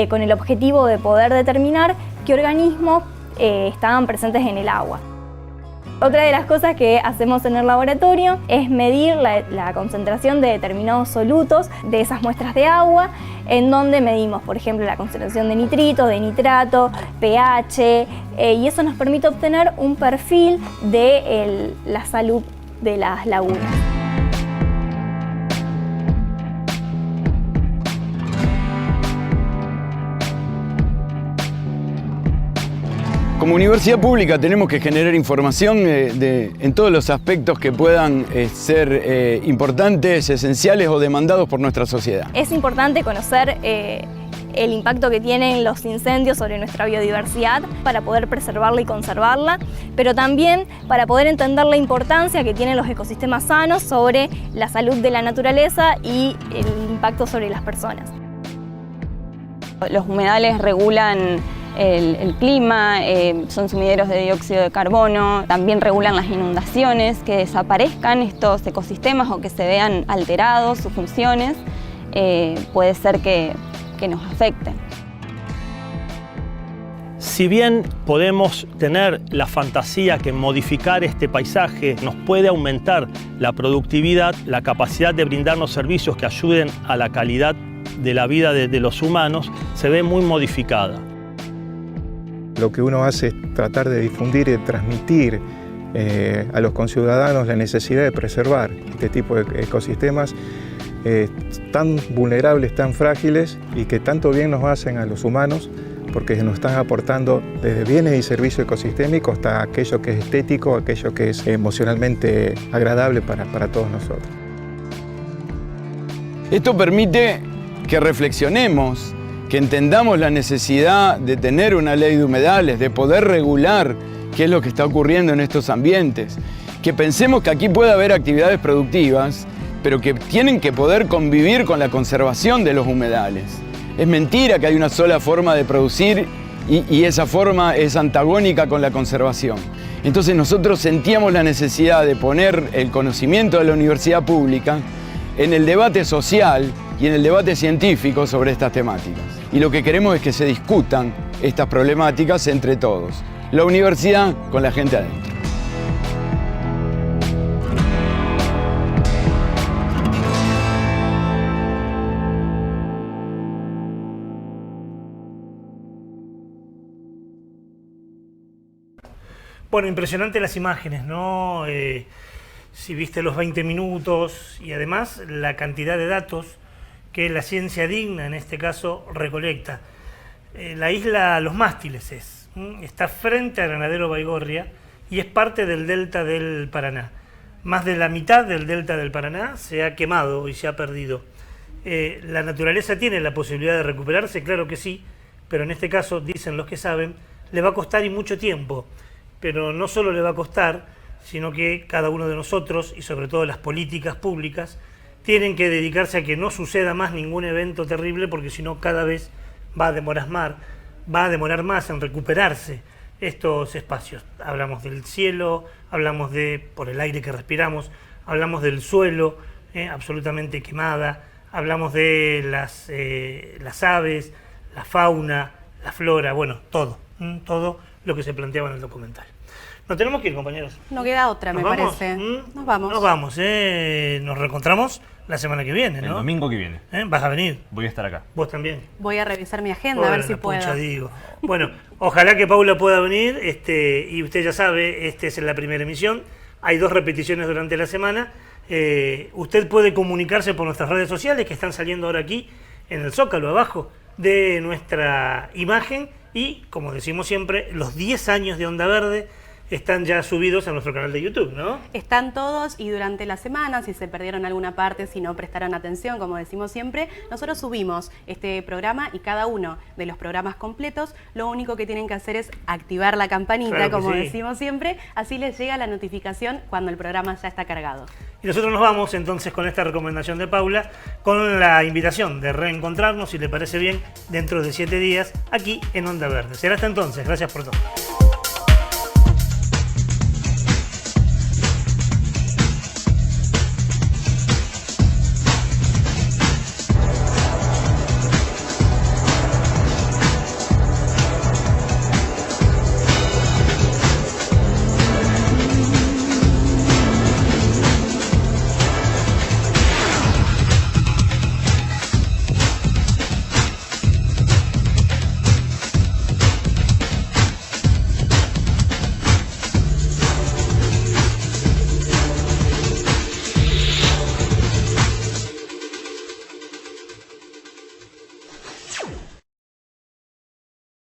con el objetivo de poder determinar qué organismos estaban presentes en el agua. Otra de las cosas que hacemos en el laboratorio es medir la concentración de determinados solutos de esas muestras de agua, en donde medimos, por ejemplo, la concentración de nitrito, de nitrato, pH, y eso nos permite obtener un perfil de la salud de las lagunas. Como universidad pública tenemos que generar información en todos los aspectos que puedan ser importantes, esenciales o demandados por nuestra sociedad. Es importante conocer el impacto que tienen los incendios sobre nuestra biodiversidad para poder preservarla y conservarla, pero también para poder entender la importancia que tienen los ecosistemas sanos sobre la salud de la naturaleza y el impacto sobre las personas. Los humedales regulan el clima, son sumideros de dióxido de carbono, también regulan las inundaciones, que desaparezcan estos ecosistemas o que se vean alterados sus funciones, puede ser que nos afecten. Si bien podemos tener la fantasía que modificar este paisaje nos puede aumentar la productividad, la capacidad de brindarnos servicios que ayuden a la calidad de la vida de los humanos, se ve muy modificada. Lo que uno hace es tratar de difundir y transmitir a los conciudadanos la necesidad de preservar este tipo de ecosistemas tan vulnerables, tan frágiles y que tanto bien nos hacen a los humanos porque nos están aportando desde bienes y servicios ecosistémicos hasta aquello que es estético, aquello que es emocionalmente agradable para todos nosotros. Esto permite que reflexionemos, que entendamos la necesidad de tener una ley de humedales, de poder regular qué es lo que está ocurriendo en estos ambientes, que pensemos que aquí puede haber actividades productivas, pero que tienen que poder convivir con la conservación de los humedales. Es mentira que hay una sola forma de producir y esa forma es antagónica con la conservación. Entonces nosotros sentíamos la necesidad de poner el conocimiento de la universidad pública en el debate social y en el debate científico sobre estas temáticas. Y lo que queremos es que se discutan estas problemáticas entre todos. La universidad con la gente adentro. Bueno, impresionante las imágenes, ¿no? Si viste los 20 minutos y además la cantidad de datos que la ciencia digna, en este caso, recolecta. La isla Los Mástiles está frente a Granadero Baigorria y es parte del delta del Paraná. Más de la mitad del delta del Paraná se ha quemado y se ha perdido. ¿La naturaleza tiene la posibilidad de recuperarse? Claro que sí, pero en este caso, dicen los que saben, le va a costar y mucho tiempo. Pero no solo le va a costar, sino que cada uno de nosotros, y sobre todo las políticas públicas, tienen que dedicarse a que no suceda más ningún evento terrible, porque si no cada vez va a demorar más en recuperarse estos espacios. Hablamos del cielo, hablamos por el aire que respiramos, hablamos del suelo absolutamente quemada, hablamos de las aves, la fauna, la flora, bueno, todo lo que se planteaba en el documental. Nos tenemos que ir, compañeros. No queda otra, me parece. Nos vamos. Nos vamos, Nos reencontramos la semana que viene, ¿no? El domingo que viene. ¿Vas a venir? Voy a estar acá. ¿Vos también? Voy a revisar mi agenda, a ver si puedo. Digo. Bueno, ojalá que Paula pueda venir, y usted ya sabe, esta es la primera emisión. Hay 2 repeticiones durante la semana. Usted puede comunicarse por nuestras redes sociales que están saliendo ahora aquí en el Zócalo, abajo de nuestra imagen. Y, como decimos siempre, los 10 años de Onda Verde están ya subidos a nuestro canal de YouTube, ¿no? Están todos, y durante la semana, si se perdieron alguna parte, si no prestaron atención, como decimos siempre, nosotros subimos este programa y cada uno de los programas completos, lo único que tienen que hacer es activar la campanita, claro, como decimos siempre, así les llega la notificación cuando el programa ya está cargado. Y nosotros nos vamos entonces con esta recomendación de Paula, con la invitación de reencontrarnos, si le parece bien, dentro de 7 días, aquí en Onda Verde. Será hasta entonces. Gracias por todo.